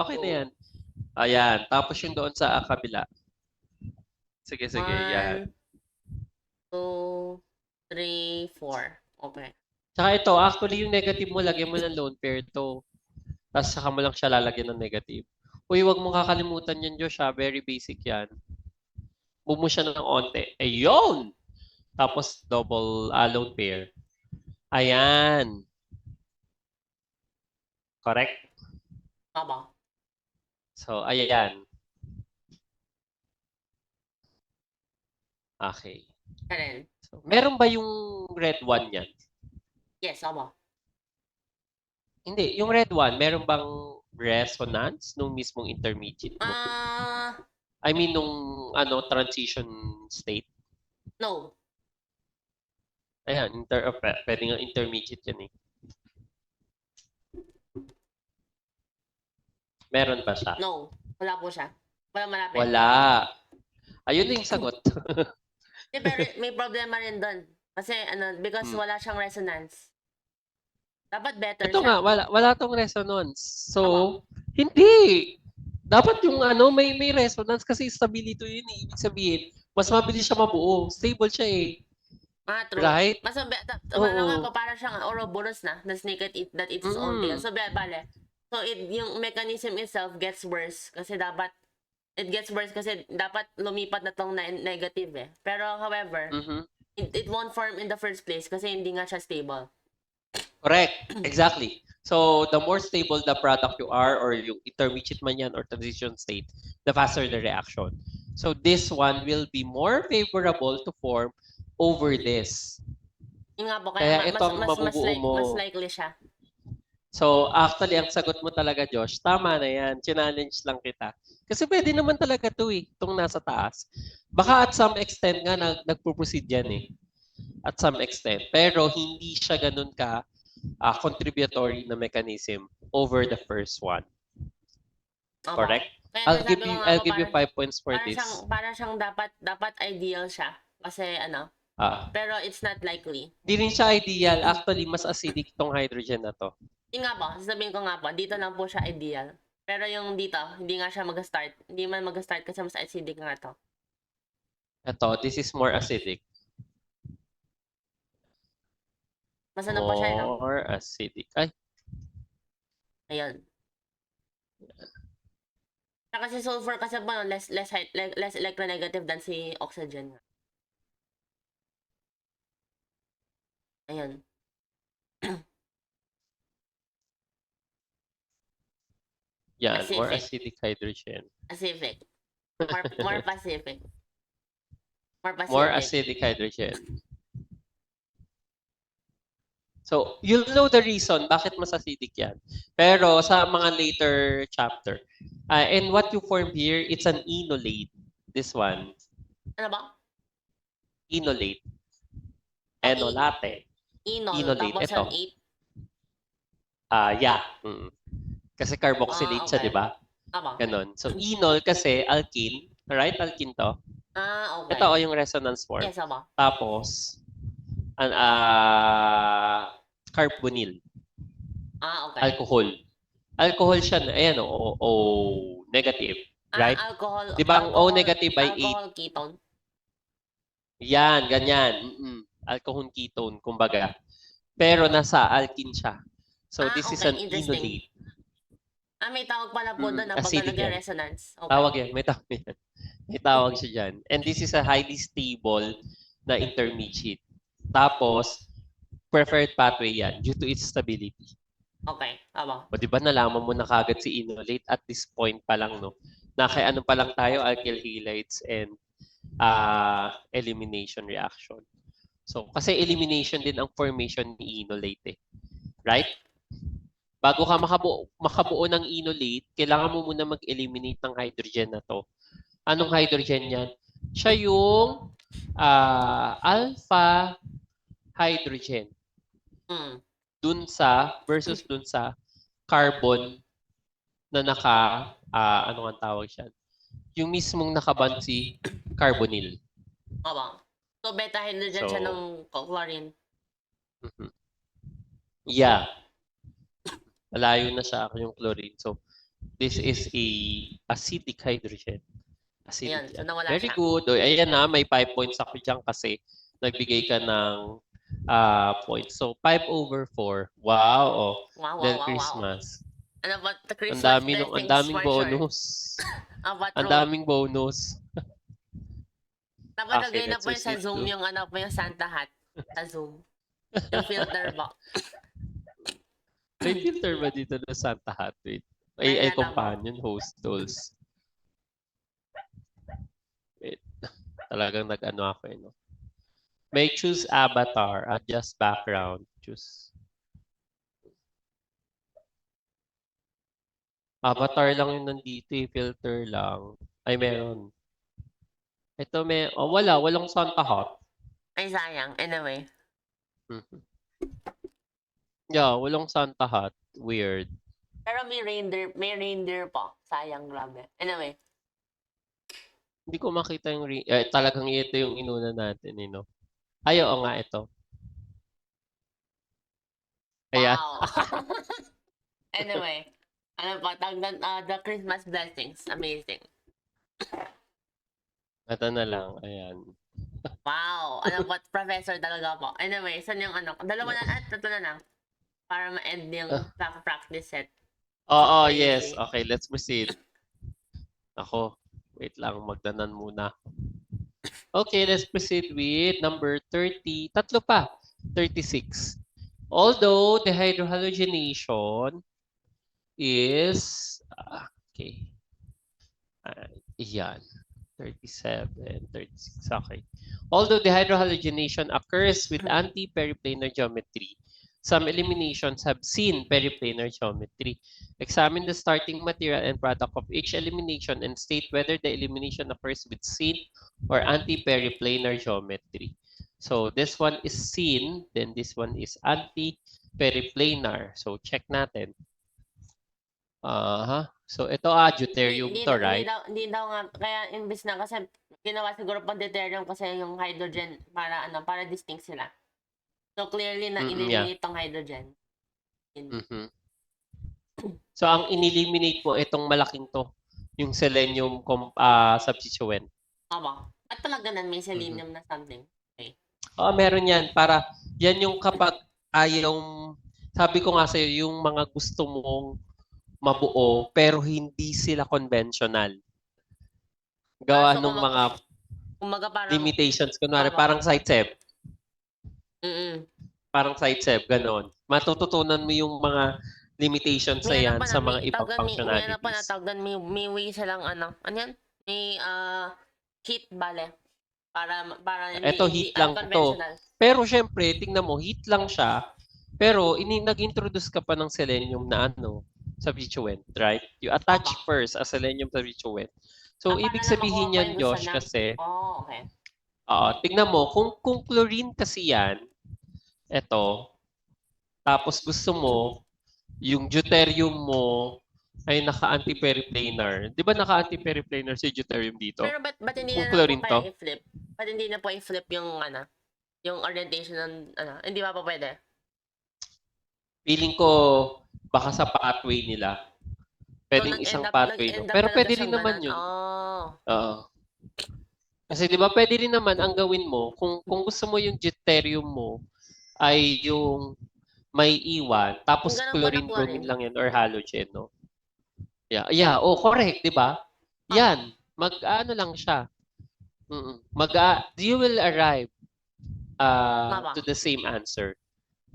Okay na yan. Ayan, tapos yung doon sa kabila. Sige, 1, yan. 2, 3, 4. Okay. Tsaka ito, actually yung negative mo, lagyan mo ng lone pair to. Tapos saka mo lang siya lalagyan ng negative. Uy, wag mong kakalimutan yan, Josh, ha? Very basic yan. Move mo siya ng onte. Ayun! Tapos double lone pair. Ayan. Correct? Tama. So, ayan. Okay. Karen. So, meron ba yung red one yan? Yes, tama. Hindi. Yung red one, meron bang resonance nung mismong intermediate mo? I mean, nung transition state? No. Ayan, pwede nga intermediate yan eh. Meron ba siya? No. Wala po siya. Wala malapit. Wala. Ayun yung sagot. Pero may problema rin doon. Kasi because wala siyang resonance. Dapat better Ito siya. nga, wala tong resonance. So, hindi. Dapat yung may resonance kasi stability yun eh. Ibig sabihin, mas mabilis siya mabuo. Stable siya eh. True. Right? Mas nga pa, para siyang Ouroboros na snake that eats its own tail. So, bale. So, yung mechanism itself gets worse kasi dapat lumipat na tong negative eh. Pero, however, it won't form in the first place kasi hindi nga siya stable. Correct. Exactly. So, the more stable the product you are or yung intermediate man yan or transition state, the faster the reaction. So, this one will be more favorable to form over this. Yung nga po, kaya ito ang mabubuo mo. Mas likely siya. So, actually, ang sagot mo talaga, Josh, tama na yan. Challenge lang kita. Kasi pwede naman talaga ito eh, itong nasa taas. Baka at some extent nga nagpo-proceed yan eh. At some extent. Pero hindi siya ganun ka contributory na mechanism over the first one. Correct? I'll give you 5 points for this. Para siyang dapat ideal siya. Kasi pero it's not likely. Di rin siya ideal. Actually, mas acidic tong hydrogen na to. Yung nga po, sasabihin ko nga po, dito lang po siya ideal. Pero yung dito, hindi nga siya mag-start. Hindi man mag-start kasi mas acidic nga to. Ito, this is more acidic. Mas po siya, no? More acidic. Ay. Ayun. Kasi sulfur kasi po, less electronegative than si oxygen. Ayun. Yan, more acidic hydrogen. Pacific. More Pacific. More acidic hydrogen. So, you'll know the reason bakit mas acidic yan. Pero sa mga later chapter. And what you form here, it's an enolate. This one. Ano ba? Enolate. Enolate. Enolate, tapos ito. yung 8. Yeah. Kasi carboxylate siya, Okay. di ba? Tama. Ganon. So, enol kasi alkene. Right? Alkene to. Okay. Ito yung resonance form. Yes, tama. Tapos, carbonyl. Okay. Alcohol. Alcohol siya, ayan o negative. Right? Alcohol. Di ba ang O negative ay 8? Alcohol ketone. Yan, ganyan. Alcohol ketone, kumbaga. Pero nasa alkene siya. So, this is okay. an Interesting. enolate. May tawag pala po doon na pag Acidic yan. nag-resonance. Okay. Tawag yan. May tawag yan. May tawag siya dyan. And this is a highly stable na intermediate. Tapos, preferred pathway yan due to its stability. Okay, tama. O, di ba nalaman mo na kagad si enolate at this point pa lang, no? Na kay ano pa lang tayo, alkyl halides and elimination reaction. So, kasi elimination din ang formation ni enolate, right? Bago ka makabuo ng enolate, kailangan mo muna mag-eliminate ng hydrogen na to. Anong hydrogen yan? Siya yung alpha hydrogen. Versus dun sa carbon na ano nga tawag siya? Yung mismong nakaband si carbonyl. So, beta hydrogen siya ng chlorine. Yeah. Malayo na siya yung chlorine. So, this is a acidic hydrogen. Ayan, so nawala Very siya. good. O, ayan na, may 5 points ako dyan kasi nagbigay ka ng points. So, 5/4. Wow. Wow. Christmas. Ano ba? The Christmas ang daming bonus. Ang daming bonus. Dapat lagay na po sa Zoom yung yung Santa hat. Sa Zoom. Yung filter box. May filter ba dito na Santa hat? Wait. Ay, companion, host tools. Wait. Talagang nag-ano ako eh, no? May choose avatar, adjust background, choose. Avatar lang yung nandito eh, filter lang. Ay, meron. Ito walang Santa hat. Ay, sayang. Anyway. Yeah, walang Santa hat. Weird. Pero may reindeer pa. Sayang, grabe. Anyway. Hindi ko makita yung talagang ito yung inuna natin, no? Ay, oo nga, ito. Ayan. Wow. Anyway. Ano pa? The Christmas blessings. Amazing. Ito na lang. Ayan. Wow. Ano pa? Professor talaga po. Anyway, saan yung dalawa na at tatlo na lang. Para ma-end yung practice set. Yes. Okay, let's proceed. Ako, wait lang, magdanan muna. Okay, let's proceed with number 30. Tatlo pa. 36. Although the hydrohalogenation is, okay. Yan. 37, 36. Okay. Although the hydrohalogenation occurs with anti-periplanar geometry, some eliminations have seen periplanar geometry. Examine the starting material and product of each elimination and state whether the elimination occurs with syn or anti-periplanar geometry. So this one is syn, then this one is anti-periplanar. So check natin. So ito deuterium to, right? Hindi daw nga, kaya imbis na kasi ginawa siguro pang deuterium kasi yung hydrogen para distinct sila. So clearly na eliminate ang hydrogen. So ang ineliminate po itong malaking to, yung selenium substituent. At talaga na may selenium na something. Okay. Meron yan. Para yan yung kapag yung sabi ko nga sa'yo, yung mga gusto mong mabuo pero hindi sila conventional. Gawa ng mga limitations. Kunwari, parang site-sep. Parang site-sep, ganon. Matututunan mo yung mga limitations na yan sa mga ibang functionalities. May natawgan, may way silang ano yan? May heat bale. Para ito heat lang to. Pero syempre, tingnan mo, heat lang siya. Pero nag-introduce ka pa ng selenium na substituent, right? You attach first a selenium substituent. So, ibig sabihin yan, Josh, kasi... okay. Tingnan mo, kung chlorine kasi yan, Ito. Tapos gusto mo, yung deuterium mo ay naka-anti-periplanar. Di ba naka-anti-periplanar si deuterium dito? Pero ba't hindi Kung na lang po chlorine to? kaya i-flip? Ba't hindi na po i-flip yung yung orientation ng hindi ba po pwede? Feeling ko baka sa pathway nila. So, Pwedeng isang pathway, no? nag-end up Pero talaga pwede rin siyang naman ganun. yun. Oh. Oo. Kasi di ba pwede rin naman ang gawin mo, kung gusto mo yung deuterium mo ay yung may iwan, tapos Yung ganun po na chlorine, bromine chlorine. lang yan or halogen, no? Yeah, oh, correct, di ba? Yan, mag-ano lang siya. You will arrive Tama. to the same answer.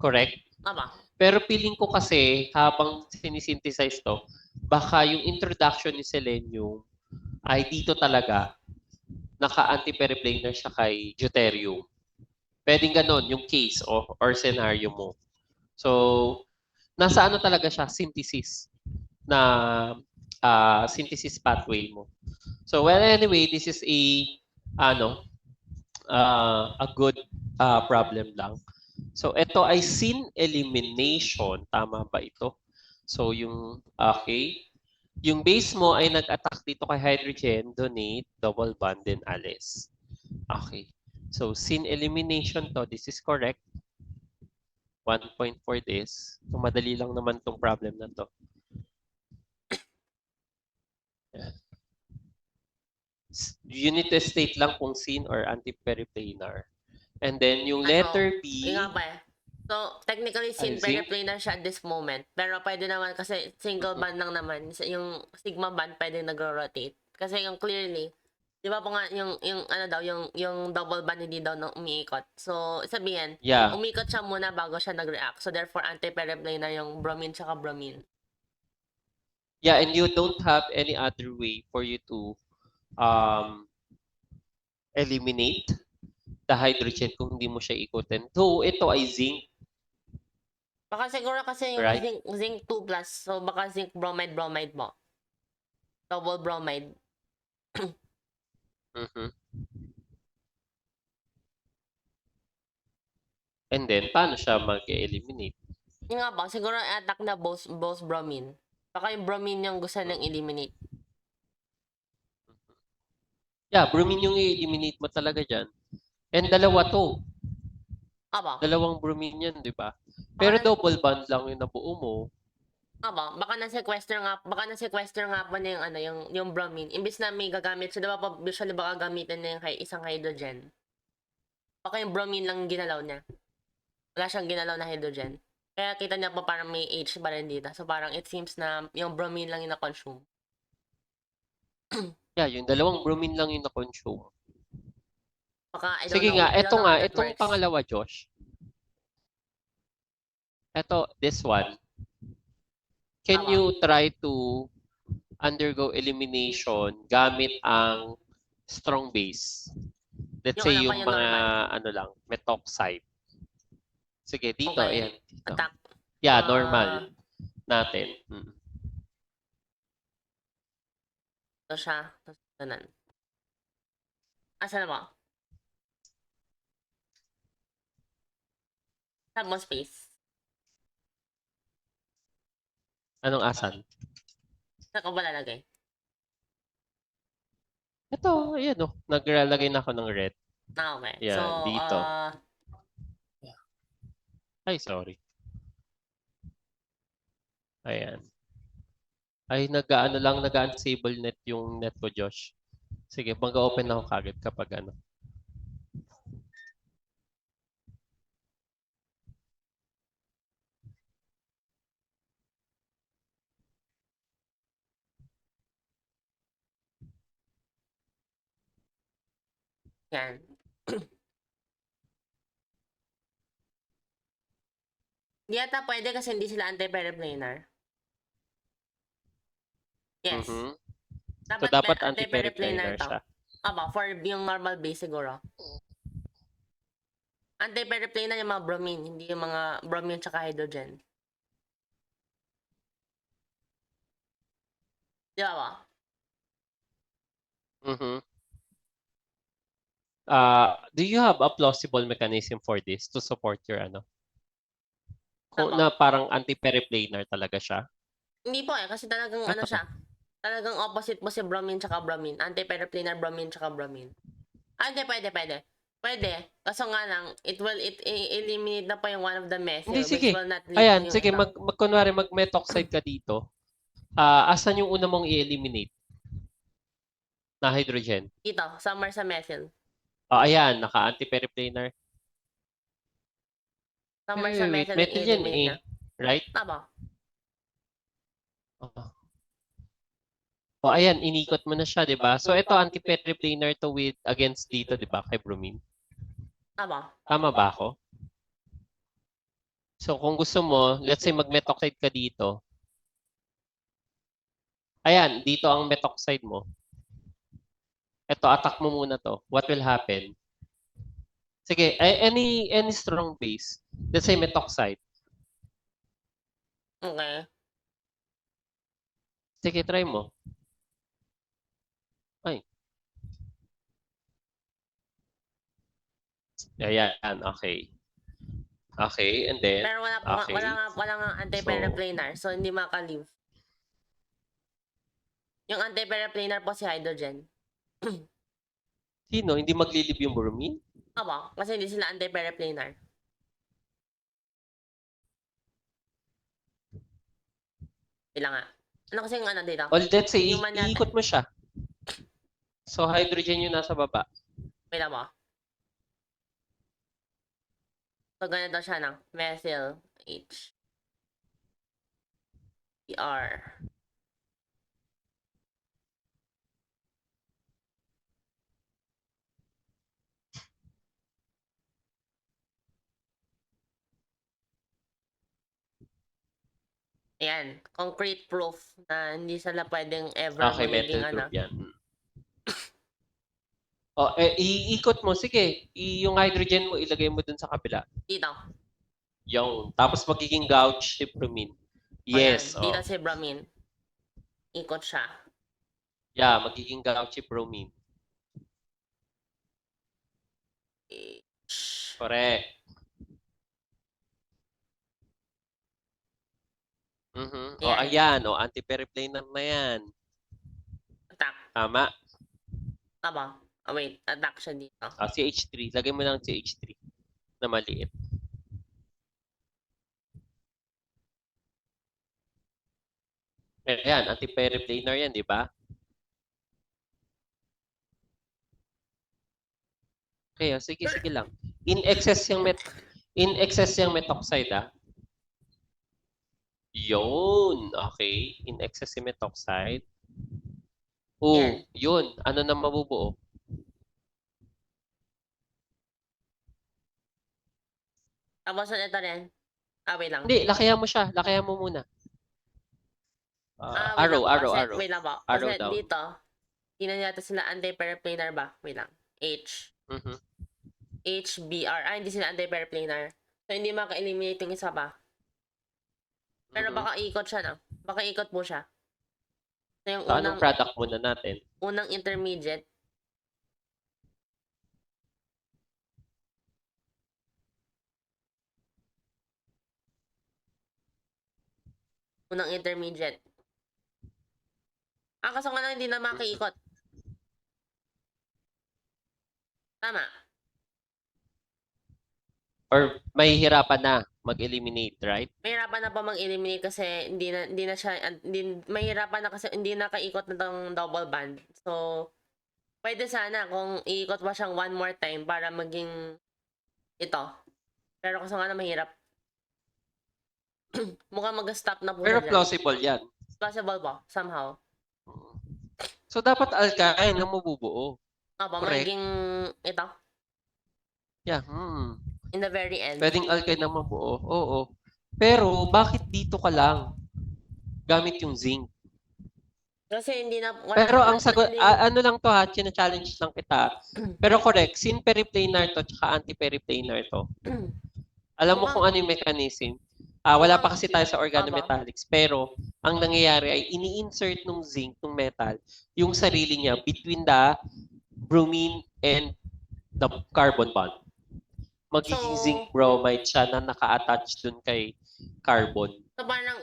Correct? Tama. Pero feeling ko kasi, habang sinisynthesize to, baka yung introduction ni selenium ay dito talaga, naka-antiperiplanar siya kay deuterium. Pwedeng ganon yung case or scenario mo. So, nasa ano talaga siya, synthesis na synthesis pathway mo. So, well, anyway, this is a good problem lang. So, ito ay scene elimination. Tama ba ito? So, yung base mo ay nag-attack dito kay hydrogen, donate, double bond, then alis. Okay. So, scene elimination to. This is correct. 1 point for this. So, madali lang naman tong problem na to. You need to state lang kung scene or anti-periplanar. And then, yung letter B... Nga ba eh. So, technically, scene periplanar siya at this moment. Pero pwede naman kasi single band lang naman. Yung sigma band pwede nagro-rotate. Kasi yung clearly, di ba po nga yung double band hindi daw umiikot. So, sabihin, umikot siya muna bago siya nag-react. So, therefore, anti-periplanar yung bromine tsaka bromine. Yeah, and you don't have any other way for you to eliminate the hydrogen kung hindi mo siya ikutin. So, ito ay zinc. Baka siguro kasi yung zinc 2+, so baka zinc bromide mo. Double bromide. And then, paano siya mag-eliminate? Yung nga ba, siguro attack na both bromine. Baka yung bromine yung gusto nang eliminate. Yeah, bromine yung i-eliminate mo talaga dyan. And dalawa to. Aba. Dalawang bromine yan, di ba? Pero double bond lang yung nabuo mo. Aba, baka na-sequester nga po na yung bromine. Imbis na may gagamit siya, diba pa usually baka gamitin na yung isang hydrogen. Baka yung bromine lang ginalaw niya. Wala siyang ginalaw na hydrogen. Kaya kita niya pa parang may H pa rin dito. So parang it seems na yung bromine lang yung na-consume. Yeah, yung dalawang bromine lang yung na-consume. Baka, Sige nga, itong pangalawa, Josh. Ito, this one. Can you try to undergo elimination gamit ang strong base? Let's say yung mga methoxide. Sige, dito, ayan. Dito. Attack. Yeah, normal natin. Ito siya. Ganun. Asa na ba? Tab mo space. Anong asan? Saan ko ba lalagay? Ito, ayan o. Naglalagay na ako ng red. Okay. Yan, so, dito. Ay, sorry. Ayan. Ay, nag-unsable net yung net ko, Josh. Sige, mag-open ako kagad kapag ano. Yan. Di ata pwede kasi hindi sila anti-periplanar. Yes. Dapat anti-periplanar siya. Aba, for yung normal base siguro. Anti-periplanar yung mga bromine, hindi yung mga bromine tsaka hydrogen. Di ba ba? Do you have a plausible mechanism for this to support your ano? Kung Tama. na parang anti-periplanar talaga siya? Hindi po eh, kasi talagang ano siya. Talagang opposite po si bromine tsaka bromine. Anti-periplanar bromine tsaka bromine. Hindi, pwede. Pwede. Kaso nga lang, it eliminate na po yung one of the methyl, Hindi, which sige. will not lead to Ayan, yung sige, ito. kunwari mag-methoxide ka dito. Asan yung una mong i-eliminate na hydrogen? Dito, somewhere sa methyl. Ayan, naka-anti-periplanar. Somewhere sa Wait, methyl yung metal yan i-eliminate na. Right? Tama. Ayan, inikot mo na siya, di ba? So, ito, anti-periplanar to with against dito, di ba, kay bromine. Tama. Tama ba ako? So, kung gusto mo, let's say mag-methoxide ka dito. Ayan, dito ang methoxide mo. Ito, attack mo muna to. What will happen? Sige, any strong base. Let's say methoxide. Okay. Sige, try mo. Ay. Ayan, okay. Okay, and then, Pero okay. wala nga anti-periplanar, so hindi maka-leave. Yung anti-periplanar po si hydrogen. Sino? Hindi maglilib yung bromine? Aba, kasi hindi sila anti-periplanar. Sila nga. Ano kasi yung ano dito? Well, let's say, Human natin. iikot mo siya. So, hydrogen yung nasa baba. Pila mo? So, ganito siya na. Methyl H. R. Ayan. Concrete proof na hindi sila pwedeng ever Okay, magiging metal ano. group yan. Iikot mo. Sige, yung hydrogen mo, ilagay mo dun sa kabila. Dito. Yung, tapos magiging gouge si bromine. Yes. Ayan. Dito si bromine. Ikot siya. Yeah, magiging gouge si bromine. H. Correct. Ayan. Ayan. Anti-periplanar na yan. Attack. Tama. Tama. Wait. Attack siya dito. CH3. Lagay mo lang CH3 na maliit. Ayan, anti-periplanar yan, di ba? Okay, sige lang. In excess yung methoxide, Yun, okay. In excess yung methoxide. Yun. Ano na mabubuo? Tapos ito rin. Wait lang. Hindi, lakayan mo siya. Lakayan mo muna. Arrow. Wait lang po. Arrow Kasi down. dito, hindi na yata sila anti-periplanar ba? Wait lang. H. HBr. Hindi sila anti-periplanar. So, hindi maka-eliminate yung isa pa. Pero baka ikot siya na. Baka ikot mo siya. So, yung anong product muna natin? Unang intermediate. Kaso nga lang hindi na makiikot. Tama. Or mahihirapan na mag-eliminate, right? Mahirapan na pa mag-eliminate kasi mahirapan na kasi hindi na kaikot na tong double band. So, pwede sana kung iikot pa siyang one more time para maging ito. Pero kasi nga na mahirap. Mukhang mag-stop na po Pero siya plausible yan. Plausible po, somehow. So, dapat alkyne ang mabubuo. Magiging ito. Yeah, In the very end. Pwedeng alkyne na mabuo. Oo. Pero, bakit dito ka lang gamit yung zinc? Kasi hindi na... Pero ang sagot, ano lang to challenge lang kita. Pero correct, syn-periplanar to tsaka anti-periplanar to. Alam mo kung ano yung mechanism? Wala pa kasi tayo sa organometallics. Pero, ang nangyayari ay ini-insert ng zinc, ng metal, yung sarili niya between the bromine and the carbon bond. Magiging zinc bromide siya na naka-attach dun kay carbon. So, parang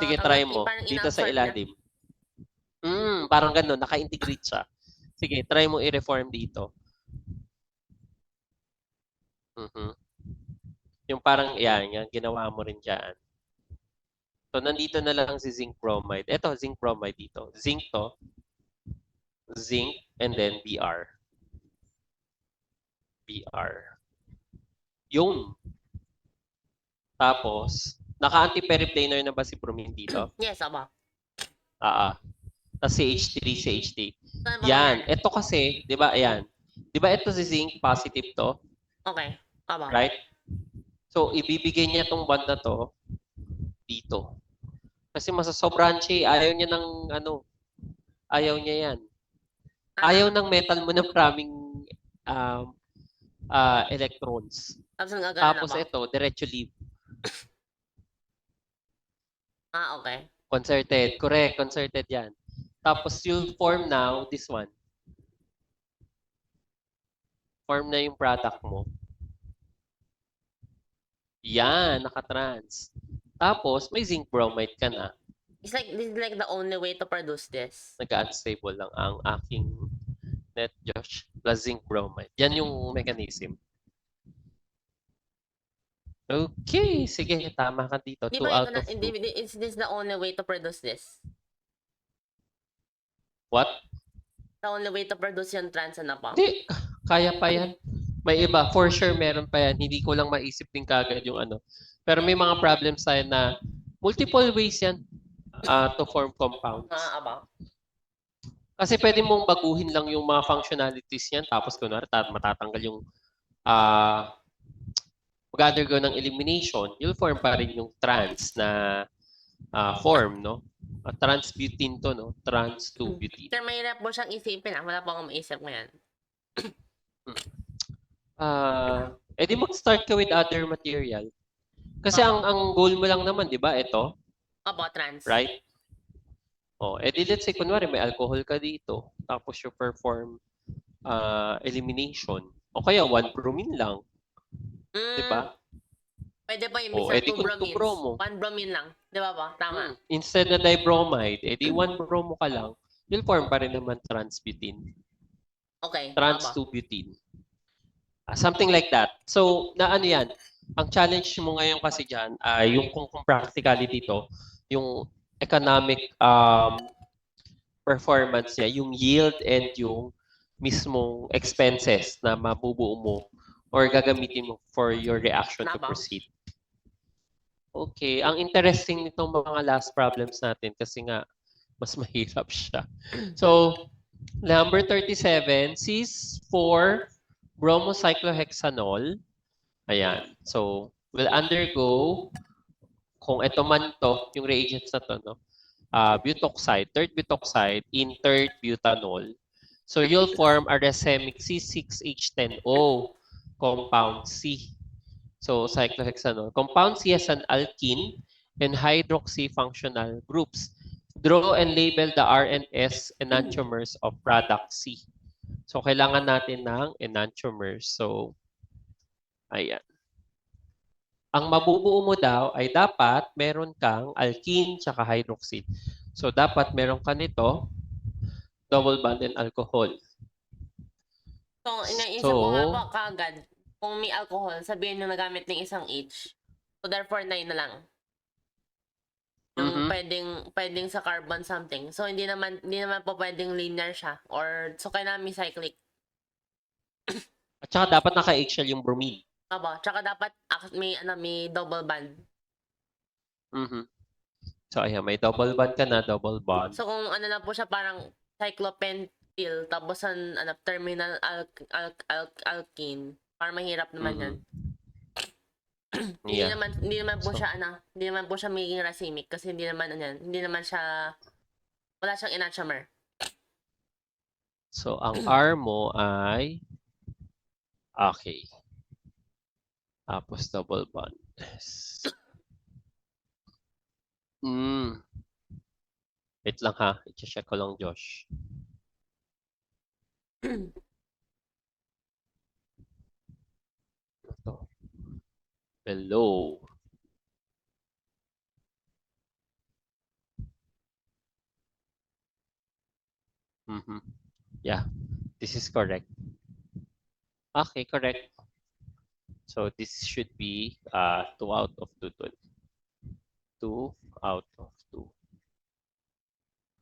Sige, try mo. parang Dito sa ina-absorb niya. ilalim. Parang ganun. Naka-integrate siya. Sige, try mo i-reform dito. Yung parang, yan, ginawa mo rin dyan. So, nandito na lang si zinc bromide. Ito, zinc bromide dito. Zinc to. Zinc, and then Br. Br. Yun. Tapos, naka-anti-periplanar na ba si bromine dito? Yes, aba. Tapos CH3, CH3. Saan ba Yan. mangyari? Ito kasi, di ba, ayan. Di ba ito si zinc positive to? Okay, aba. Right? So, ibibigay niya tong band na to dito. Kasi masasobrahan siya. Ayaw niya ng ayaw niya yan. Ayaw ng metal mo ng maraming electrons. Tapos ito, diretso leave. Okay. Concerted. Correct, concerted yan. Tapos you'll form now this one. Form na yung product mo. Yan, nakatrans. Tapos, may zinc bromide ka na. This is like the only way to produce this. Nag-unstable lang ang aking net Josh plus zinc bromide. Yan yung mechanism. Okay, sige, tama ka dito. Di 2 ba out of 2. is this the only way to produce this? What? The only way to produce yung trans na pa? Hindi, kaya pa yan. May iba, for sure meron pa yan. Hindi ko lang maisip din kagad yung ano. Pero may mga problems tayo na multiple ways yan to form compounds. Aba. Kasi pwede mong baguhin lang yung mga functionalities yan, tapos kunwari matatanggal yung mag-undergo ng elimination, you'll form pa rin yung trans na form, no? Trans-butene to, no? Trans-2-butene. Sir, mahirap po siyang isipin. Wala po akong maisip ngayon. Di mag-start ka with other material. Kasi ang goal mo lang naman, di ba? Ito. Opo, trans. Right? Let's say, kunwari, may alcohol ka dito. Tapos you perform elimination. O kaya, 1 bromine lang. Di ba? Pwede pa yung mix ng 2 bromines. Bromo. 1 bromine lang. Di ba po? Tama. Instead na dibromide, 1 bromo ka lang, you'll form pa rin naman trans-butene. Okay. Trans-2-butene. Something like that. So, ano yan? Ang challenge mo ngayon kasi dyan, yung kung practicality dito, yung economic performance niya, yung yield and yung mismong expenses na mabubuo mo or gagamitin mo for your reaction to proceed. Okay, ang interesting nitong mga last problems natin kasi nga mas mahirap siya. So, number 37, cis-4 bromocyclohexanol. Ayan. So, will undergo, kung ito man to, yung reagents na to, no? Butoxide, third butoxide in third butanol. So, you'll form a racemic C6H10O compound C. So, cyclohexanol. Compound C has an alkene and hydroxy functional groups. Draw and label the RNS enantiomers of product C. So, kailangan natin ng enantiomers. So, ayan. Ang mabubuo mo daw ay dapat meron kang alkene tsaka hydroxide. So, dapat meron ka nito, double bond and alcohol. So, inaisip ko nga po kagad, kung may alcohol, sabihin nyo nagamit ng isang H. So, therefore, 9 na lang. Yung pwedeng sa carbon something. So, hindi naman po pwedeng linear siya. Or, so, kailangan may cyclic. At saka dapat naka-eggshell yung bromine. Aba, tsaka dapat may double bond. So, ayan, may double bond ka na, double bond. So, kung ano na po siya, parang cyclopentyl, tapos terminal alkene, parang mahirap naman yan. Yeah. Hindi naman po siya magiging racemic kasi hindi naman siya, wala siyang enantiomer. So, ang R mo ay, okay. Tapos double bond. Wait lang ha. I-check ko lang, Josh. Ito. Below. Yeah, this is correct. Okay, correct. So this should be 2 out of 2. 2 out of 2.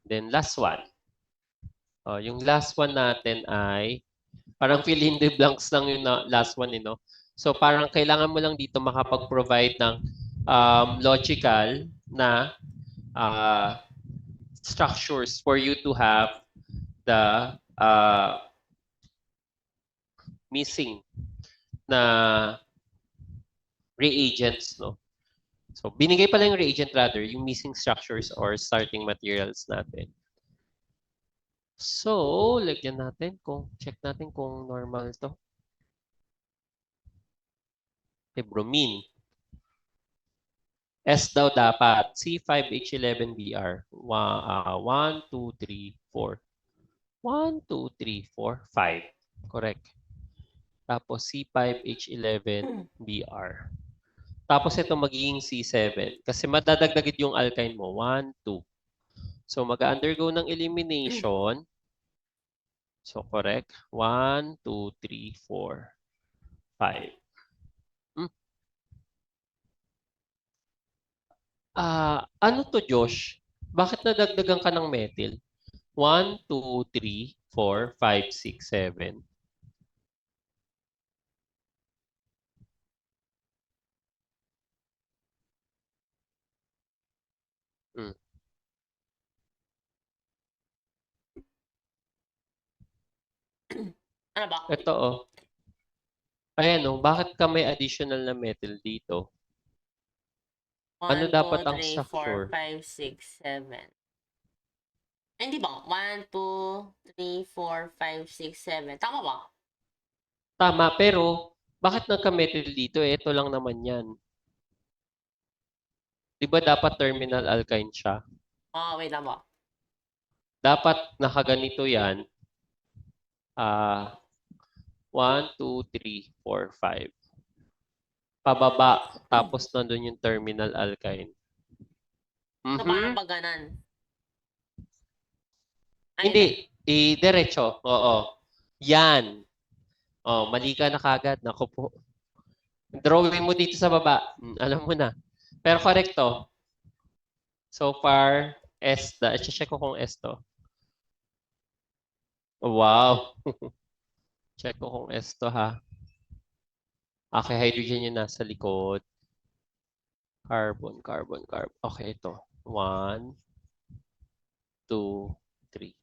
Then last one. Yung last one natin ay parang fill in the blanks lang yung last one, you know. So parang kailangan mo lang dito makapag-provide ng logical na structures for you to have the missing na reagents, no? So, binigay pala yung reagent rather, yung missing structures or starting materials natin. So, lagyan natin check natin kung normal to. Okay, bromine. S daw dapat, C5H11Br. 1, 2, 3, 4. 1, 2, 3, 4, 5. Correct. Tapos C5H11Br. Tapos ito magiging C7 kasi madadagdagit yung alkyne mo. 1, 2. So mag-undergo ng elimination. So correct. 1, 2, 3, 4, 5. Ano to, Josh? Bakit nadagdagan ka ng methyl? 1, 2, 3, 4, 5, 6, 7. Ano ba? Ito Ayan bakit ka may additional na methyl dito? 1, dapat 2, ang 3, 4, structure? 5, 6, 7. Ay, hindi ba? 1, 2, 3, 4, 5, 6, 7. Tama ba? Tama, pero bakit nagka-methyl dito? Ito lang naman yan. Di ba dapat terminal alkyne siya? Wait lang ba? Dapat nakaganito yan. 1, 2, 3, 4, 5. Pababa, tapos nandun yung terminal alkyne. So, paano pag ganan? Hindi, diretso. Oo. Yan. Mali ka na kagad. Naku po. Drawing mo dito sa baba. Alam mo na. Pero correct to. So far, S. Check ko kung S to. Wow. Check ko kung S to ha. Okay, hydrogen yung nasa likod. Carbon, carbon, carbon. Okay, ito. 1, 2, 3.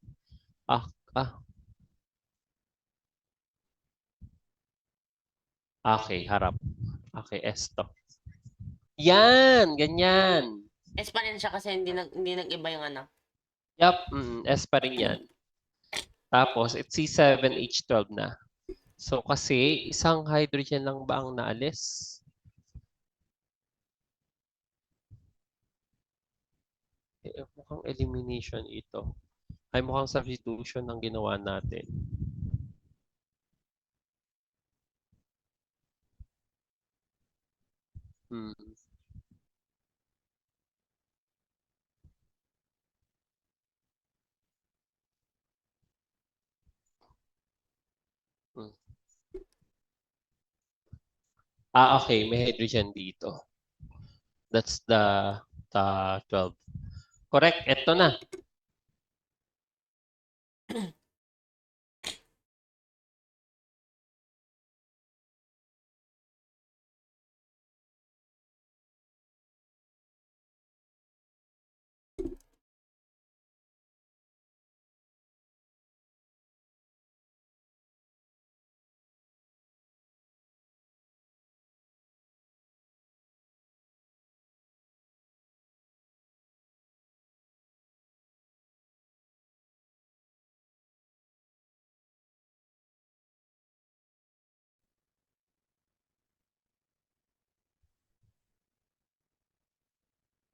Okay, harap. Okay, S to. Yan! Ganyan! S pa rin siya kasi hindi nag-iba yung ano. Yup, S pa rin yan. Tapos, it's C7H12 na. So, kasi, isang hydrogen lang ba ang naalis? Mukhang elimination ito. Ay, mukhang substitution ang ginawa natin. Okay. May hydrogen dito. That's the 12. Correct. Ito na.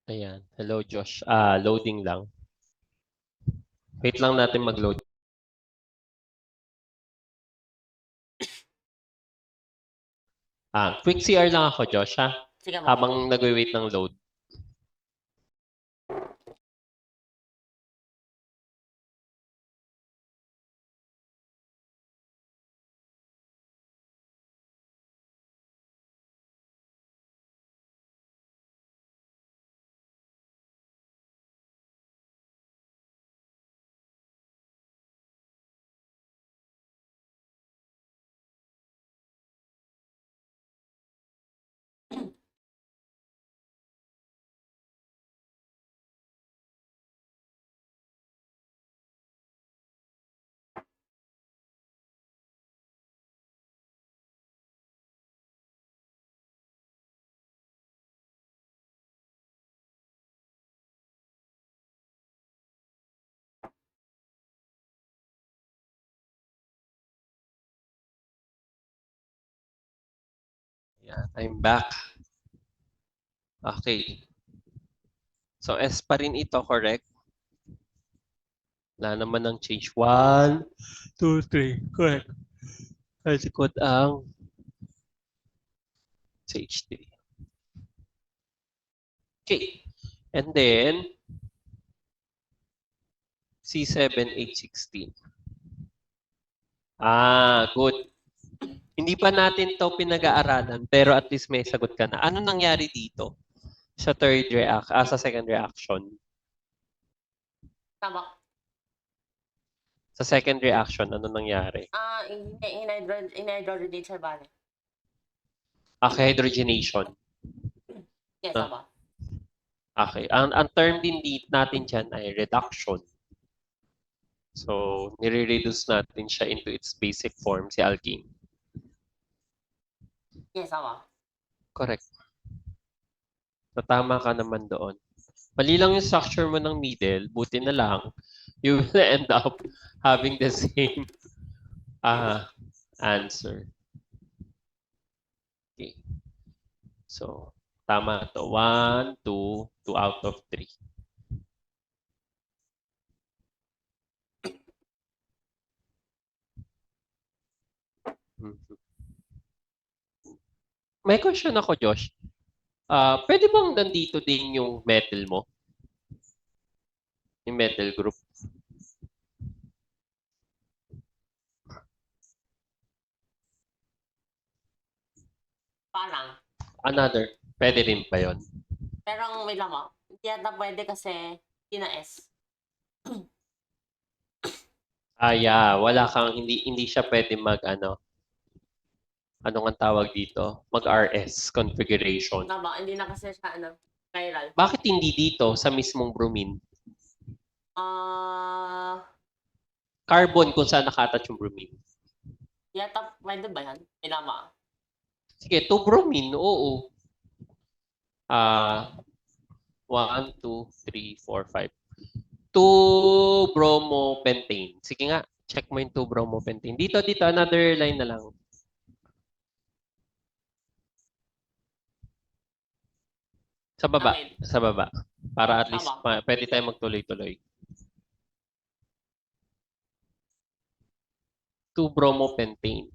Ayan. Hello, Josh. Loading lang. Wait lang natin mag-load. Quick CR lang ako, Josh, ha? Sige mo. Habang nag-wait ng load. Yan, I'm back. Okay. So, S pa rin ito, correct? Wala naman ng change. 1, 2, 3. Correct. Sa likod ang CH3. Okay. And then, C7H16. Good. Hindi pa natin to pinag-aaralan, pero at least may sagot ka na. Ano nangyari dito? Sa sa second reaction? Tama. Sa second reaction, ano nangyari? In-hydrogenate siya ba? Hydrogenation. Yes, Ah. tama. Okay. Ang term din natin dyan ay reduction. So, nire-reduce natin siya into its basic form, si alkene. Yes, tama. Correct. So, tama ka naman doon. Mali lang yung structure mo ng middle, buti na lang, you will end up having the same answer. Okay. So, tama to. 1, 2, 2 out of 3. May question ako, Josh. Pwede bang nandito din yung metal mo? Yung metal group? Parang. Another. Pwede rin ba yun? Pero wait lang mo. Hindi yata pwede kasi hindi na S. Yeah. Wala kang, hindi siya pwede ano nga tawag dito? Mag-RS configuration. Tama, hindi na kasi siya chiral. Bakit hindi dito sa mismong bromine? Carbon kung saan naka-attach yung bromine. Yata pwede ba yan? Ilama. Sige, 2 bromine, oo. 1, 2, 3, 4, 5. 2 bromopentane. Sige nga, check mo yung 2 bromopentane. Dito, another line na lang. Sa baba, sa baba. Para at least pwede tayo magtuloy-tuloy. 2 bromopentane.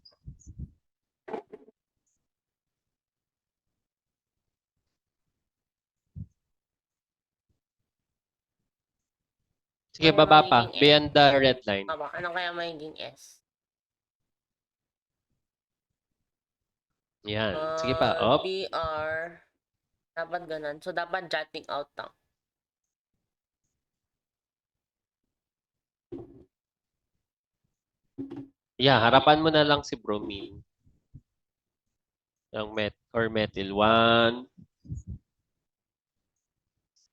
Sige, baba pa. Beyond the red line. Tama, ano kaya magiging S? Yan. Sige pa. Up. BR. Dapat ganun. So, dapat jotting out lang. Yeah, harapan mo na lang si bromine. Yung methyl. 1,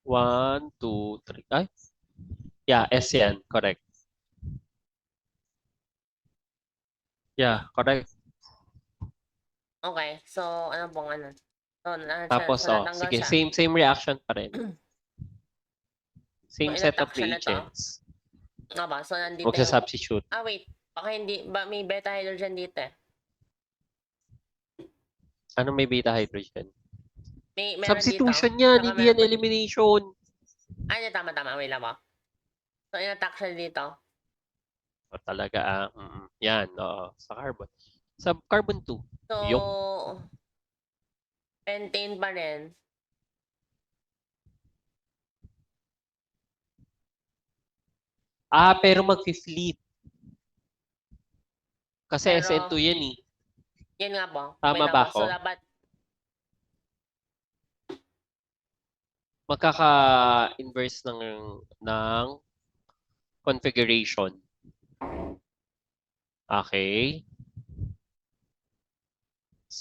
2, 3. Ay? Yeah, S yan. Correct. Yeah, correct. Okay. So, ano pong ano? So, Tapos, sige, same reaction pa rin. Same set of reagents. Nga ba? So, nandito Magsa-substitute. wait. Baka hindi, may beta hydrogen dito eh. Ano may beta hydrogen? Substitution yan, hindi yan elimination. Ay, tama. Wait lang mo. So, in-attack siya dito. Talaga, yan, sa carbon. Sa carbon 2. So, pentane pa rin. Pero mag-flip. Kasi SN2 yan eh. Yan nga po. Tama ba ako? So, dapat magkaka-inverse ng configuration. Okay.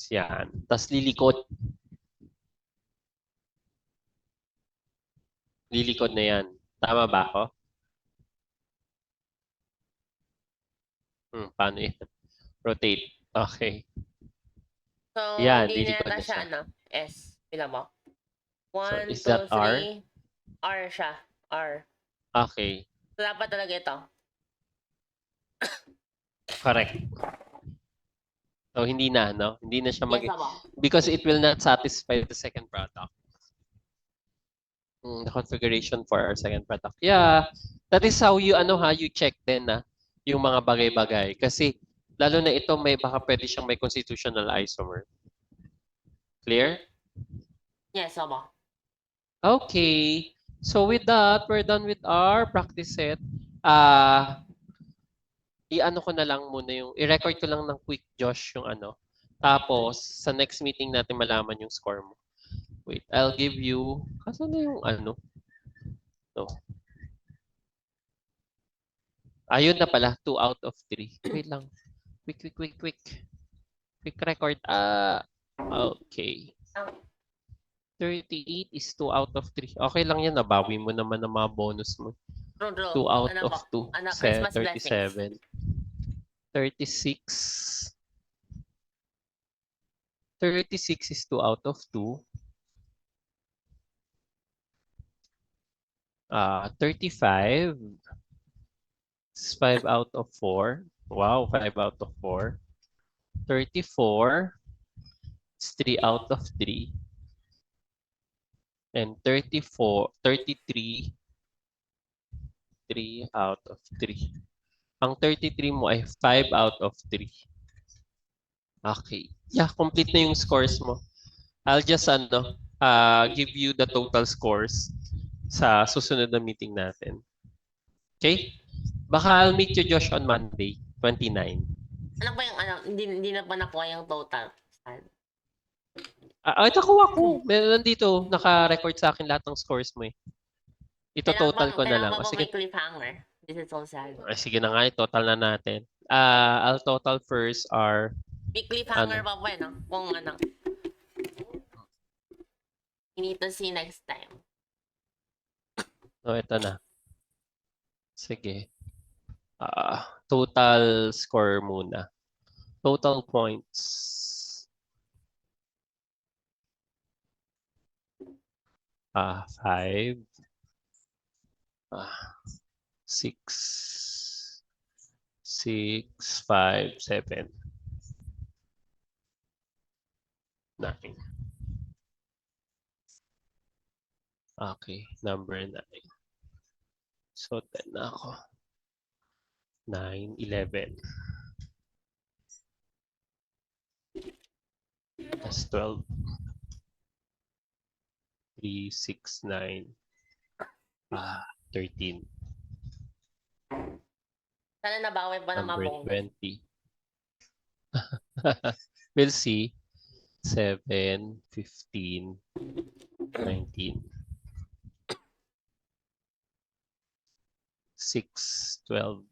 Yan. Tapos lilikod. Lilikod na yan. Tama ba ako? Paano yan? Rotate. Okay. So, yan, hindi lilikod na na siya. S. Pila mo? 1, is 2, that R? 3. R siya. R. Okay. So, dapat talaga ito. Correct. So, hindi na, no? Hindi na siya Yes, Opo. because it will not satisfy the second product. The configuration for our second product. Yeah, that is how you, you check din na yung mga bagay-bagay. Kasi, lalo na ito, baka pwede siyang may constitutional isomer. Clear? Yes, Opo. Okay. So with that, we're done with our practice set. I-ano ko na lang muna i-record ko lang ng quick, Josh, yung ano. Tapos, sa next meeting natin malaman yung score mo. Wait, I'll give you, kaso na yung ano? No. Ayun na pala, 2 out of 3. Wait lang. Quick. Quick record. Okay. 38 is 2 out of 3. Okay lang yan, nabawi mo naman ang mga bonus mo. True. 2 out Ano of po? 2. Christmas blessings. 37. 36. 36 is 2 out of 2. 35 is 5 out of 4. Wow, 5 out of 4. 34 is 3 out of 3. And 33, 3 out of 3. Ang 33 mo ay 5 out of 3. Okay. Yeah, complete na yung scores mo. I'll just give you the total scores sa susunod na meeting natin. Okay? Baka I'll meet you, Josh, on Monday, 29. Ano po yung hindi na pa nakuha yung total? Ito ko. Meron nandito, naka-record sa akin lahat ng scores mo eh. Ito total ko na lang. Kailangan pa po may cliffhanger. This is so sad. Sige na nga, total na natin. I'll total first are... May cliffhanger pa po no? Kung you need to see next time. Ito na. Sige. Total score muna. Total points. 5. 6. 6, 5, 7. 9. Okay, number 9. So, 10 na ako. 9, 11. That's 12. 3, 6, 9. 13. Sana nabawi pa ng Number mabong. 20. We'll see. 7, 15, 19. 6, 12,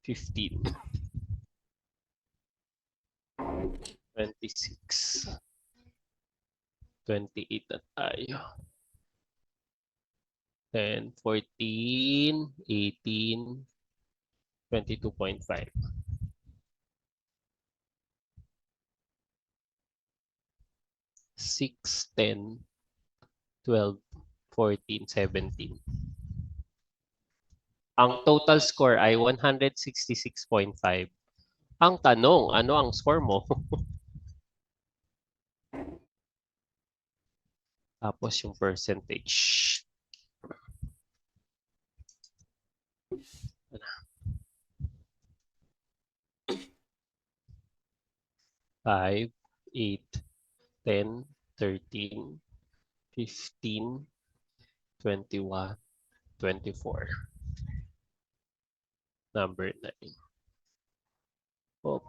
15. 26. 28 na tayo. 10, 14, 18, 22.5. 6, 10, 12, 14, 17. Ang total score ay 166.5. Ang tanong, ano ang score mo? Tapos yung percentage. 5, 8, 10, 13, 15, 21, 24. Number 9. Oh.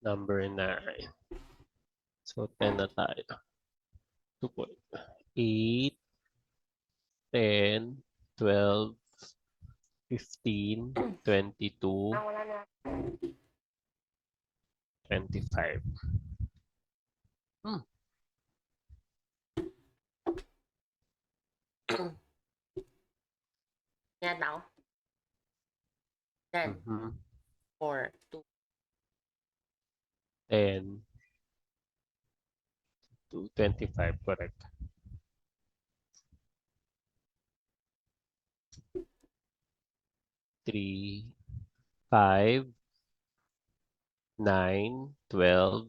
Number 9. So, 10 na tayo. 2.8, 10, 12, 15, 22, 25. Yan ako. 10, 4, 2. 10 to 25, correct. 3, 5, 9, 12,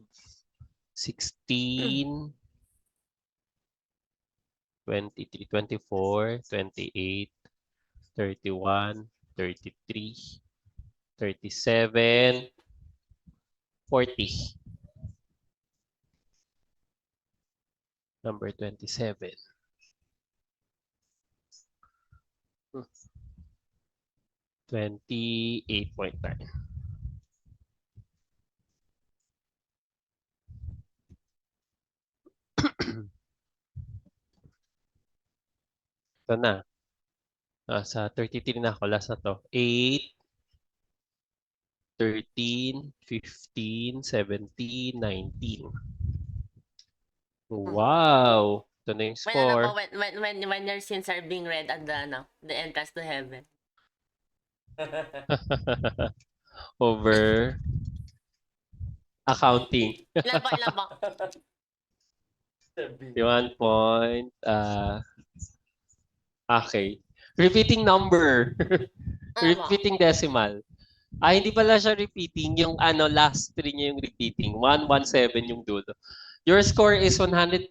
16, 23, 24, 28, 31, 33, 37, 40. Number 27. 28.9. Ito na. Sa 33 na ako. Last na to. 8, 13, 15, 17, 19. Wow! Ito na yung score. When your sins are being read at the entrance to heaven. Over accounting. Ilan po? 1 point. Okay. Repeating number. Repeating decimal. Hindi pala siya repeating. Yung last 3 niya yung repeating. 117 yung dulo. Your score is 151.8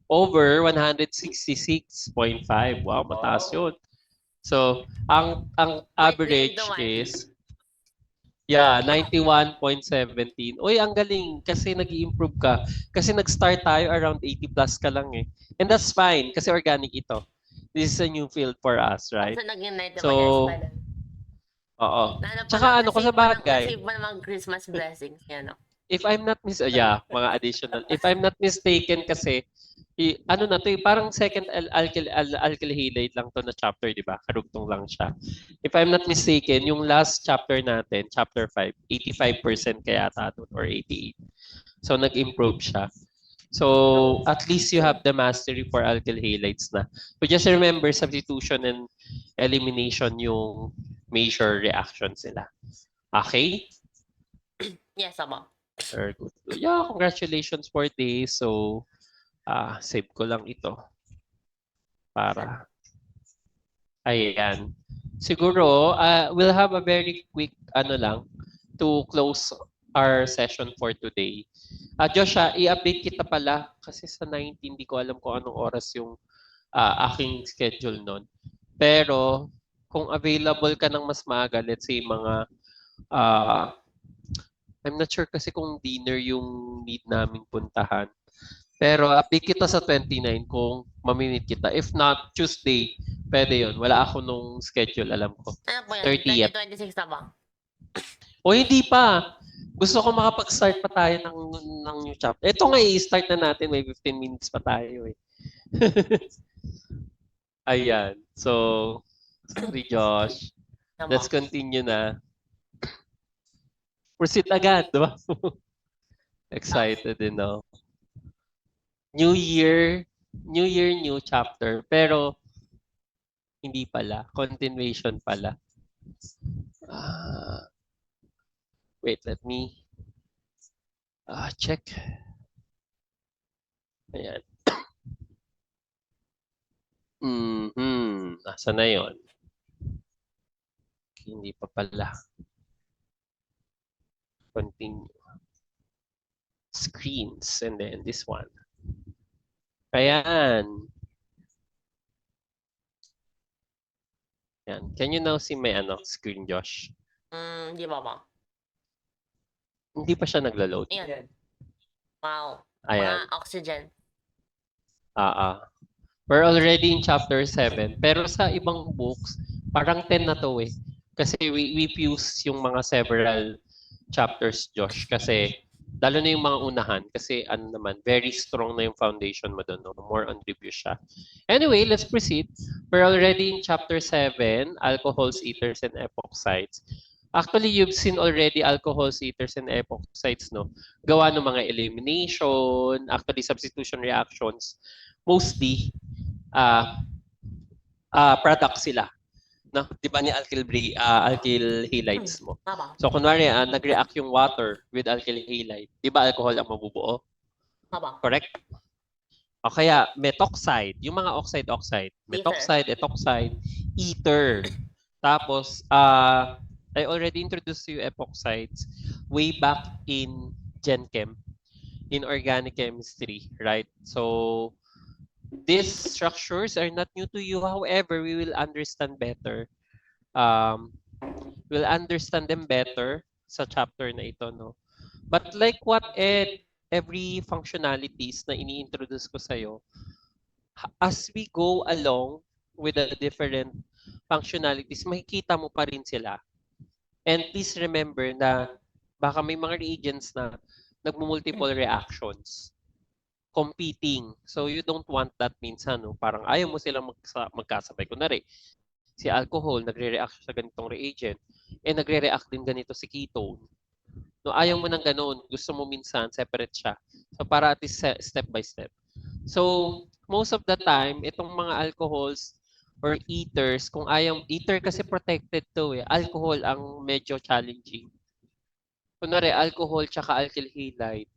over 166.5. Wow, mataas yun. So, ang average is 91.17. Uy, ang galing kasi nag-i-improve ka. Kasi nag-start tayo around 80 plus ka lang eh. And that's fine kasi organic ito. This is a new field for us, right? So, oo. Tsaka kung sa bagay. Nasave mo namang Christmas blessings. Yan, no? If I'm not mga additional. If I'm not mistaken kasi, na to parang second alkyl halide lang to na chapter, di ba? Karugtong lang siya. If I'm not mistaken, yung last chapter natin, chapter 5, 85% kaya ata doon or 88. So nag-improve siya. So at least you have the mastery for alkyl halides na. So just remember, substitution and elimination yung major reactions nila. Okay? Yes, Aba. Very good. Yeah, congratulations for this. So, save ko lang ito. Para. Ayan. Siguro, we'll have a very quick, to close our session for today. Joshua, i-update kita pala kasi sa 19, hindi ko alam kung anong oras yung aking schedule nun. Pero, kung available ka ng mas maaga, let's say mga I'm not sure kasi kung dinner yung need naming puntahan. Pero update kita sa 29 kung mamimit kita. If not, Tuesday, pwede yun. Wala ako nung schedule, alam ko. Ano po yun? 30th. 2026 na ba? O hindi pa. Gusto ko makapag-start pa tayo ng new chapter. Ito nga i-start na natin. May 15 minutes pa tayo eh. Ayan. So, sorry Josh. Let's continue na. Proceed agad, di ba? Excited din, no? New year, new chapter. Pero, hindi pala. Continuation pala. Wait, let me check. Ayan. Nasa na yun? Hindi pa pala. Continue. Screens. And then this one. Ayan. Ayan. Can you now see my screen, Josh? Hindi ba? Hindi pa siya nagla-load. Ayan. Wow. Ayan. Mga oxygen. We're already in chapter 7. Pero sa ibang books, parang 10 na to eh. Kasi we fuse yung mga several chapters, Josh. Kasi, lalo na yung mga unahan. Kasi, very strong na yung foundation mo doon. No? More on review siya. Anyway, let's proceed. We're already in chapter 7, alcohols, ethers, and epoxides. Actually, you've seen already alcohols, ethers, and epoxides, no? Gawa ng mga elimination, actually substitution reactions. Mostly, products sila. No? Di ba ni alkyl halides mo? So, kunwari, nag-react yung water with alkyl halide. Di ba alcohol ang mabubuo? Correct? O kaya, metoxide. Yung mga oxide. Metoxide, etoxide, ether. Tapos, I already introduced you epoxides way back in Gen Chem, in organic chemistry, right? So, these structures are not new to you. However, we will understand better. Um, we'll understand them better sa chapter na ito, no? But like what every functionalities na ini-introduce ko sa'yo, as we go along with the different functionalities, makikita mo pa rin sila. And please remember na baka may mga reagents na nagmo-multiple reactions competing. So you don't want that minsan, no? Parang ayaw mo silang magkasabay. Kunwari, si alcohol nagre-react sa ganitong reagent, nagre-react din ganito si ketone. No, ayaw mo ng ganun. Gusto mo minsan separate siya. So para at least step by step. So most of the time, itong mga alcohols or ethers, kung ayaw, ether kasi protected to eh. Alcohol ang medyo challenging. Kunwari, alcohol tsaka alkyl halide.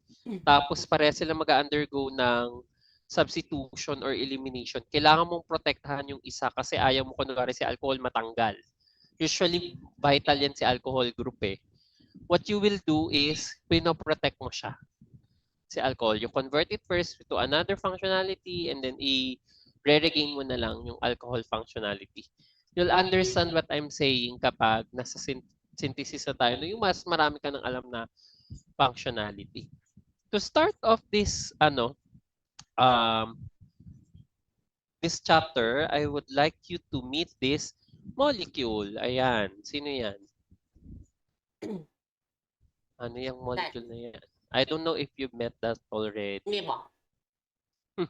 Tapos pareha sila mag-undergo ng substitution or elimination. Kailangan mong protektahan yung isa kasi ayaw mo kunwari si alcohol matanggal. Usually, vital yan si alcohol group eh. What you will do is, pinoprotect mo siya. Si alcohol, you convert it first to another functionality and then i-regain mo na lang yung alcohol functionality. You'll understand what I'm saying kapag nasa synthesis na tayo. Yung mas marami ka nang alam na functionality. To start off this this chapter, I would like you to meet this molecule. Ayan, sino yan? Ano yung molecule na yan? I don't know if you've met that already. Hindi po.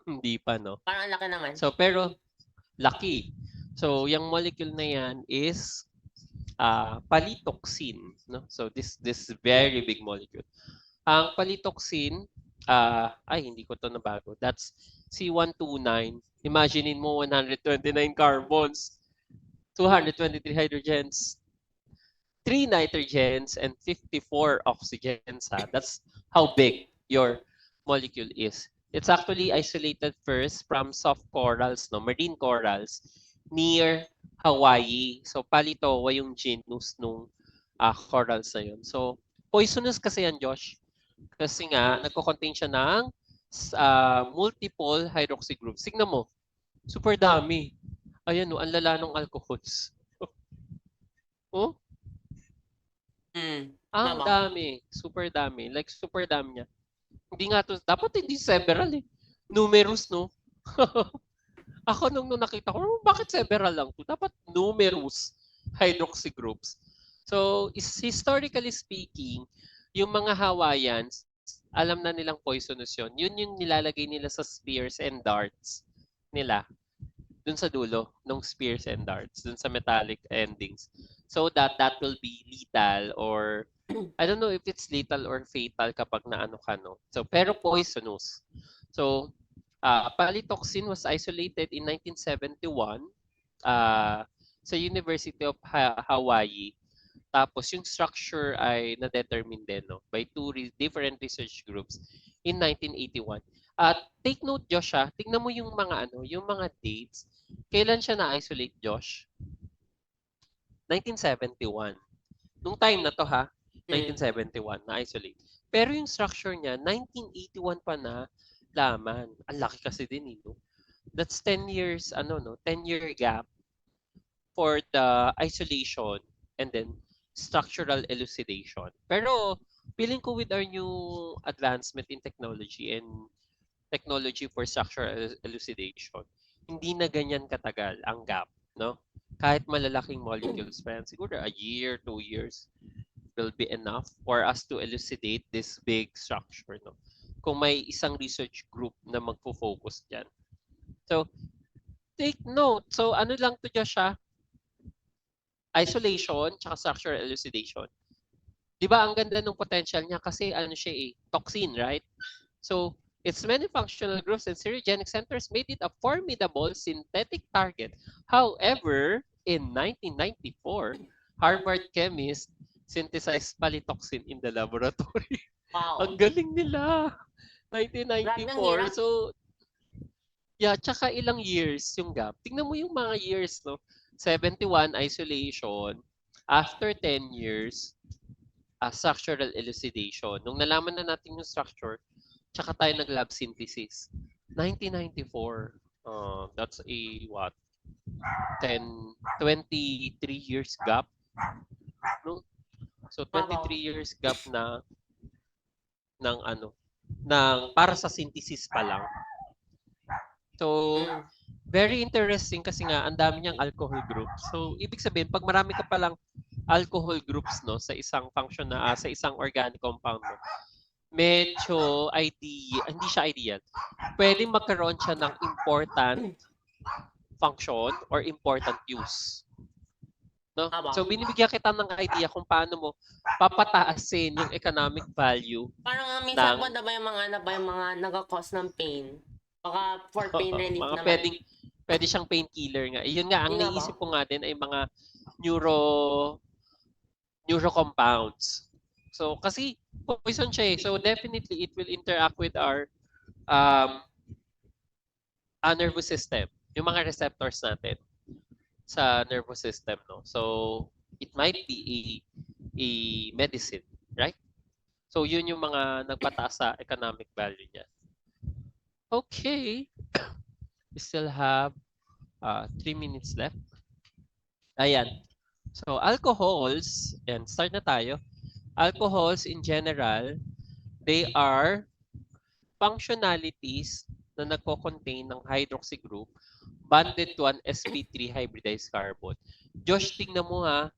Hindi pa, no? Parang laki naman. So, pero, laki. So, yung molecule na yan is palitoxin. No? So, this very big molecule. Ang palitoxin, hindi ko to nabago. That's C129. Imaginein mo 129 carbons, 223 hydrogens, 3 nitrogens, and 54 oxygens. That's how big your molecule is. It's actually isolated first from soft corals, no, marine corals, near Hawaii. So, Palitoa yung genus nung corals na yun. So, poisonous kasi yan, Josh. Kasi nga, nagko-contain siya ng multiple hydroxy groups. Tignan mo, super dami. Ayan o, ang lala ng alcohols. Oh? Ang dami. Super dami. Like, super dami niya. Hindi nga to, dapat hindi several eh. Numerous, no? Ako nung nakita ko, bakit several lang to? Dapat numerous hydroxy groups. So, historically speaking, yung mga Hawaiians, alam na nilang poisonous yun. Yun yung nilalagay nila sa spears and darts nila. Dun sa dulo ng spears and darts. Dun sa metallic endings. So that will be lethal or I don't know if it's lethal or fatal kapag naano ka, no? So, pero poisonous. So, palitoxin was isolated in 1971 sa University of Hawaii. Tapos yung structure ay na-determine din by two different research groups in 1981. Take note, Josh, tingnan mo yung mga yung mga dates. Kailan siya na-isolate, Josh? 1971. Nung time na to 1971 na-isolate. Pero yung structure niya 1981 pa na laman. Ang laki kasi din no? That's 10 years 10-year gap for the isolation and then structural elucidation. Pero feeling ko with our new advancement in technology and technology for structural elucidation, hindi na ganyan katagal ang gap, no? Kahit malalaking molecules pa yan, siguro a year, 2 years will be enough for us to elucidate this big structure, no? Kung may isang research group na magfo-focus dyan. So, take note. So, ano lang to Josh, isolation tsaka structural elucidation. Di ba ang ganda ng potential niya kasi siya toxin, right? So, its many functional groups and serogenic centers made it a formidable synthetic target. However, in 1994, Harvard chemists synthesized palitoxin in the laboratory. Wow. Ang galing nila. 1994. So, yeah, tsaka ilang years yung gap. Tingnan mo yung mga years, no? 71, isolation. After 10 years, structural elucidation. Nung nalaman na natin yung structure, tsaka tayo nag-lab synthesis. 1994. That's a what? 23 years gap. No? So 23 years gap na ng para sa synthesis pa lang. So very interesting kasi nga ang dami niyang alcohol groups. So ibig sabihin pag marami ka pa lang alcohol groups no sa isang function na sa isang organic compound mo, medyo hindi siya ideal. Pwedeng magkaroon siya ng important function or important use. No? So binibigyan kita ng idea kung paano mo papataasin yung economic value. Parang minsan po ba yung mga nag-cause ng pain? Baka for pain relief mga naman. Pwede siyang painkiller nga. Yun nga, ang naisip ko nga din ay mga neuro compounds. So, kasi poison siya eh. So, definitely, it will interact with our nervous system. Yung mga receptors natin sa nervous system, no? So, it might be a medicine, right? So, yun yung mga nagpataas sa economic value niya. Okay. We still have 3 minutes left. Ayan. So, alcohols, and start na tayo. Alcohols in general, they are functionalities na nagko-contain ng hydroxy group bonded to an sp3 hybridized carbon. Josh, tingnan mo ha.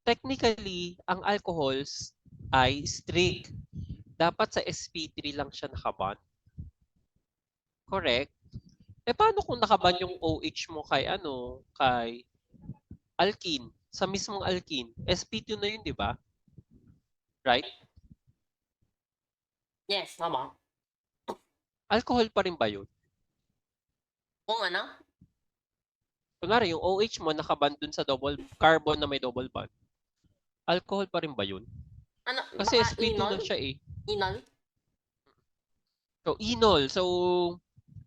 Technically, ang alcohols ay strict. Dapat sa sp3 lang siya nakabond. Correct? Paano kung nakaban yung OH mo kay alkene, sa mismong alkene? sp2 na yun, di ba? Right? Yes, tama. Alcohol pa rin ba yun? Kung ano? Kunwari, yung OH mo nakaband dun sa double carbon na may double bond. Alcohol pa rin ba yun? Ano? Kasi Baka sp2 enol? na siya eh. Enol? So, enol. So,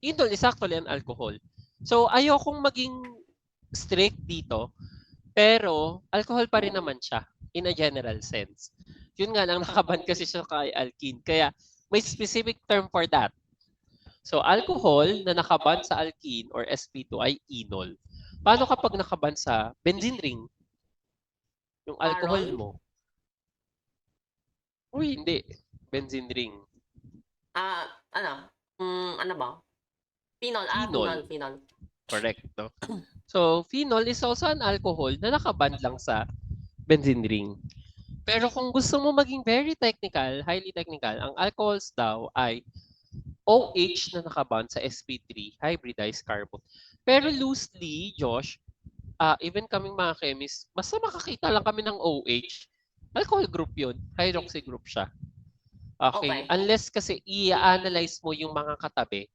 enol is actually an alcohol. So, ayokong maging strict dito. Pero, alcohol pa rin naman siya in a general sense. Yun nga lang, nakaband kasi siya kay alkene. Kaya, may specific term for that. So, alcohol na nakaband sa alkene or sp2 ay enol. Paano kapag nakaband sa benzene ring? Yung alcohol mo. Uy, hindi. Benzene ring. Ano ba? Phenol. Phenol. Correct, no? So, phenol is also an alcohol na nakaband lang sa benzene ring. Pero kung gusto mo maging very technical, highly technical, ang alcohols daw ay OH na nakaband sa sp3 hybridized carbon. Pero loosely, Josh, even kaming mga chemist, basta makakita lang kami ng OH, alcohol group yun. Hydroxy group siya. Okay. Unless kasi i-analyze mo yung mga katabi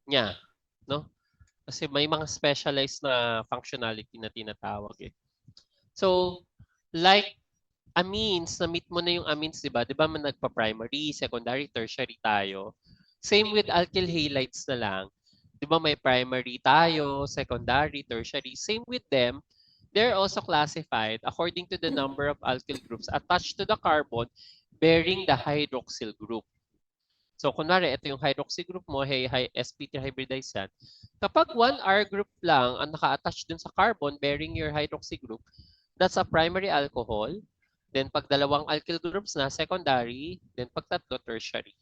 niya. No? Kasi may mga specialized na functionality na tinatawag eh. So, like amines, na-meet mo na yung amines, di ba? Di ba man nagpa-primary, secondary, tertiary tayo? Same with alkyl halides na lang. Di ba may primary tayo, secondary, tertiary. Same with them. They're also classified according to the number of alkyl groups attached to the carbon bearing the hydroxyl group. So, kunwari, ito yung hydroxy group mo, sp3 hybridized yan. Kapag 1R group lang ang naka-attach dun sa carbon bearing your hydroxy group, that's a primary alcohol. Then, pag dalawang alkyl groups na, secondary. Then, pag tatlo, tertiary.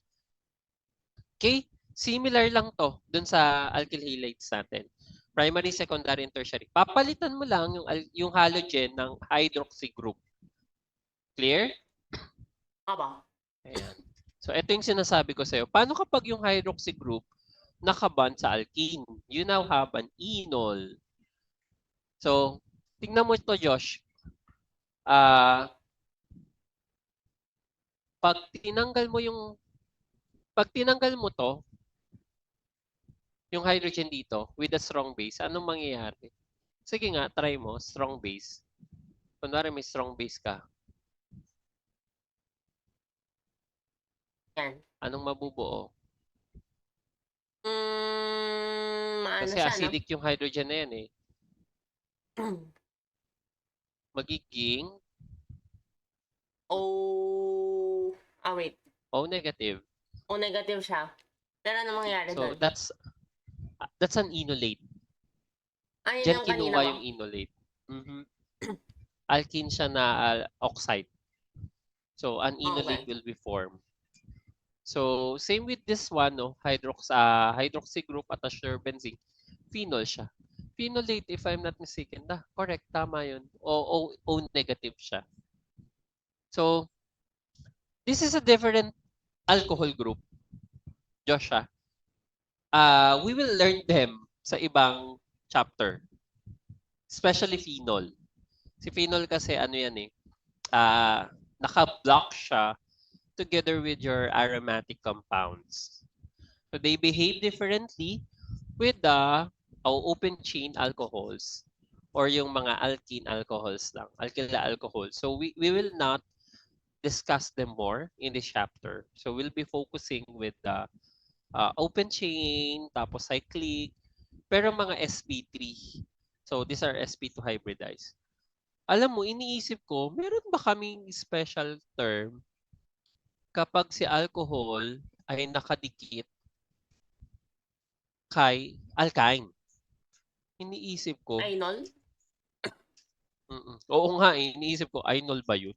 Okay? Similar lang to dun sa alkyl halides natin. Primary, secondary, and tertiary. Papalitan mo lang yung halogen ng hydroxy group. Clear? Aba. Ayan. So, ito yung sinasabi ko sa'yo. Paano kapag yung hydroxy group nakaband sa alkene? You now have an enol. So, tingnan mo ito, Josh. Pag tinanggal mo to, yung hydrogen dito with a strong base, anong mangyayari? Sige nga, try mo, strong base. Kunwari may strong base ka. Yan. Anong mabubuo? Maano Kasi siya, acidic yung hydrogen na yan eh. magiging wait. O negative. O negative siya. Pero ano mangyayari So doon? that's an enolate. Yun Diyan yung kanina kinuha mo. yung enolate. Alkene siya na oxide. So an enolate Okay. will be formed. So same with this one, no? Hydroxy group at benzene. Phenol siya. Phenolate, if I'm not mistaken. Correct, tama yun. O negative siya. So this is a different alcohol group. Joshua. We will learn them sa ibang chapter. Especially phenol. Si phenol kasi ano yan eh. Naka-block siya together with your aromatic compounds. So they behave differently with the open chain alcohols or yung mga alkene alcohols lang, alkyl alcohol. So we will not discuss them more in this chapter. So we'll be focusing with the open chain, tapos cyclic, pero mga sp3. So these are sp2 hybridized. Alam mo, iniisip ko, meron ba kaming special term kapag si alcohol ay nakadikit kay alkyne? Iniisip ko. Inol? Oo nga, iniisip ko, inol ba yun?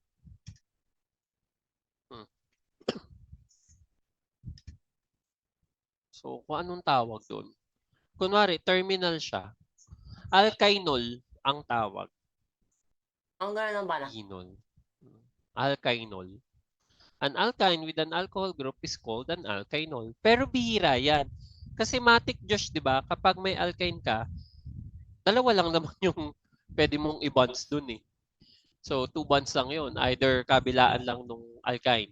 So, kung anong tawag doon? Kunwari, terminal siya. Alkynol ang tawag. Ang gano'n ba na? Enol. Alkynol. An alkyne with an alcohol group is called an alkynol. Pero bihira yan. Kasi matik, Josh, di ba? Kapag may alkyne ka, dalawa lang naman yung pwede mong i-bonds dun eh. So, 2 bonds lang yun. Either kabilaan lang nung alkyne.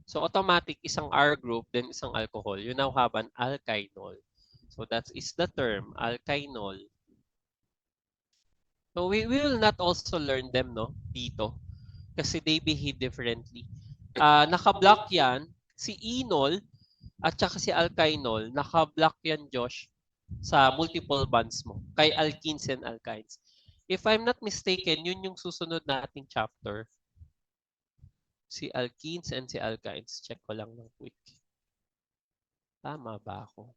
So, automatic, isang R group, then isang alcohol. You now have an alkynol. So, that is the term, alkynol. So, we will not also learn them, no? Dito. Kasi they behave differently. Naka-block yan, si enol at saka si alkynol, naka-block yan, Josh, sa multiple bonds mo, kay alkenes and alkynes. If I'm not mistaken, yun yung susunod nating chapter. Si alkenes and si alkynes. Check ko lang ng quick. Tama ba ako?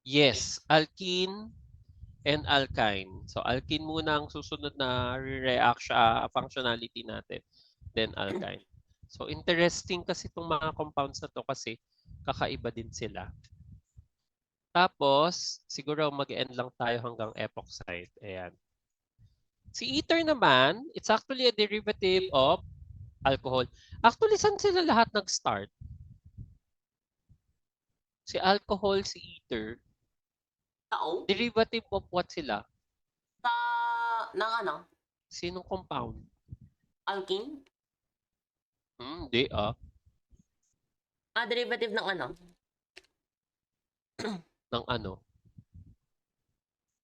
Yes, alkene and alkyne. So, alkene muna ang susunod na functionality natin. Then, alkyne. So, interesting kasi itong mga compounds na to kasi kakaiba din sila. Tapos, siguro mag-end lang tayo hanggang epoxide. Ayan. Si ether naman, it's actually a derivative of alcohol. Actually, saan sila lahat nag-start? Si alcohol, si ether. Derivative of what sila? Ng ano? Sinong compound? Alkene? Hindi Derivative ng ano? Ng ano?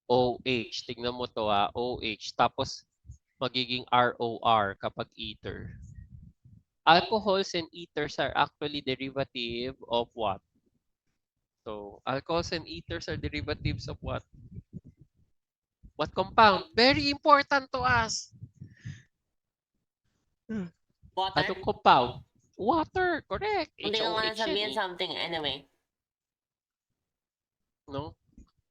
OH. Tingnan mo to OH. Tapos, magiging ROR kapag ether. Alcohols and ethers are actually derivative of what? So, alcohols and ethers are derivatives of what? What compound? Very important to us. Water? Anong compound? Water. Correct. Hindi ko nga HOH sabihin yan something anyway. No?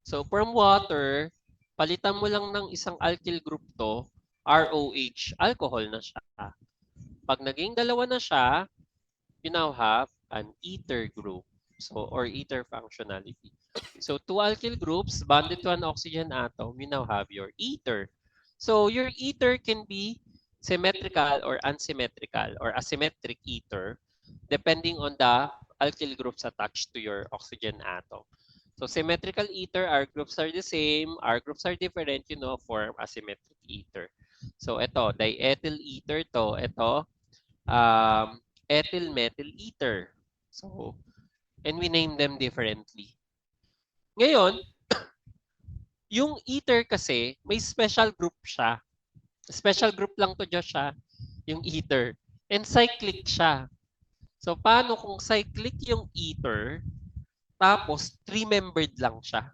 So, from water, palitan mo lang ng isang alkyl group to, ROH, alcohol na siya. Pag naging dalawa na siya, you now have an ether group. So, or ether functionality. So, 2 alkyl groups bonded to an oxygen atom, you now have your ether. So, your ether can be symmetrical or unsymmetrical or asymmetric ether depending on the alkyl groups attached to your oxygen atom. So, symmetrical ether, R groups are the same, R groups are different, form asymmetric ether. So, ito, diethyl ether to. Ito, ethyl methyl ether. So, and we name them differently. Ngayon, yung ether kasi, may special group siya. Special group lang to, Josh, yung ether. And cyclic siya. So, paano kung cyclic yung ether, tapos 3-membered lang siya?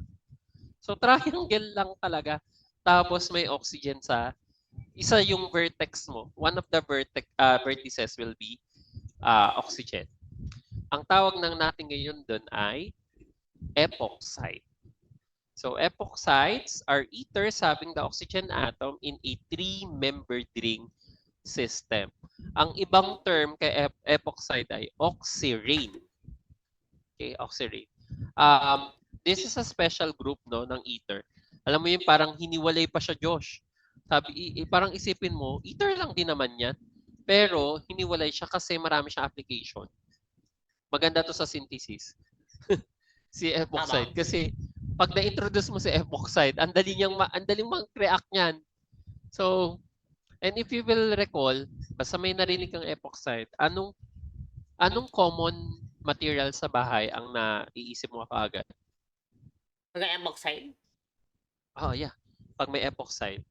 So triangle lang talaga. Tapos may oxygen sa isa yung vertex mo. One of the vertices will be oxygen. Ang tawag ng natin ngayon doon ay epoxide. So epoxides are ethers having the oxygen atom in a three-membered ring system. Ang ibang term kay epoxide ay oxirane. Okay, oxirane. This is a special group no ng ether. Alam mo yun, parang hiniwalay pa siya, Josh. Sabi, parang isipin mo, ether lang din naman yan. Pero hiniwalay siya kasi marami siyang application. Maganda to sa synthesis. Si epoxide. Kasi pag na-introduce mo si epoxide, ang daling mag-react niyan. So, and if you will recall, basta may narinig kang epoxide, anong common material sa bahay ang naiisip mo kaagad? Mag-epoxide? Oh, yeah. Pag may epoxide.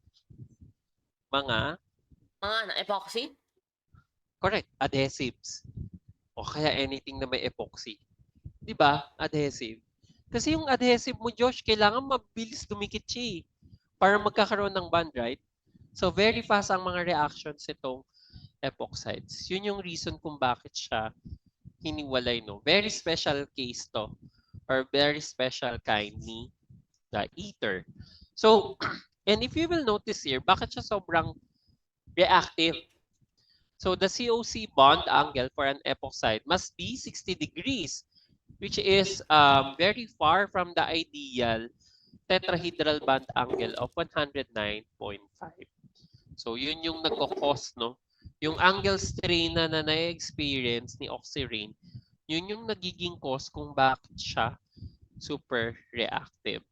Mga epoxy? Correct. Adhesives. O kaya anything na may epoxy. 'Di ba? Adhesive. Kasi yung adhesive mo, Josh, kailangan mabilis dumikit siya para magkakaroon ng bond, right? So, very fast ang mga reactions itong epoxides. Yun yung reason kung bakit siya hiniwalay, no? Very special case to or very special kind ni the ether. So, and if you will notice here, bakit siya sobrang reactive? So, the COC bond angle for an epoxide must be 60 degrees, which is very far from the ideal tetrahedral bond angle of 109.5. So, yun yung nagkakos, no? Yung angle strain na na-experience ni oxirane, yun yung nagiging cause kung bakit siya super reactive.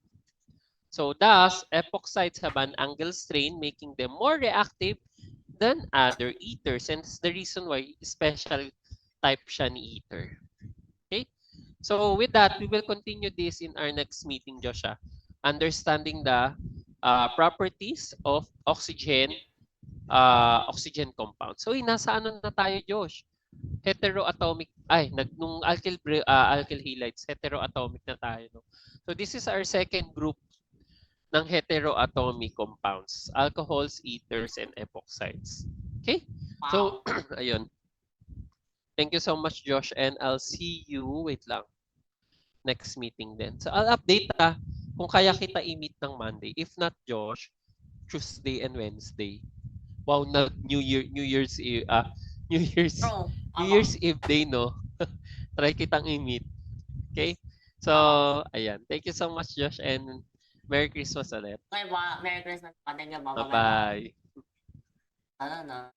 So, thus, epoxides have an angle strain making them more reactive than other ethers. And it's the reason why special type siya ni ether. Okay? So, with that, we will continue this in our next meeting, Joshua. Understanding the properties of oxygen compound. So, nasa ano na tayo, Josh? Heteroatomic, nung alkyl halides, heteroatomic na tayo. No? So, this is our second group ng heteroatomic compounds, alcohols, ethers, and epoxides. Okay? So, ayun. Thank you so much, Josh, and I'll see you, wait lang, next meeting din. So, I'll update kung kaya kita i-meet ng Monday. If not, Josh, Tuesday and Wednesday. Wow, New Year's Eve day, no? Try kitang i-meet. Okay? So, ayan. Thank you so much, Josh, and Merry Christmas ulit. Okay, Merry Christmas. Thank you, Bye-bye. Ano na?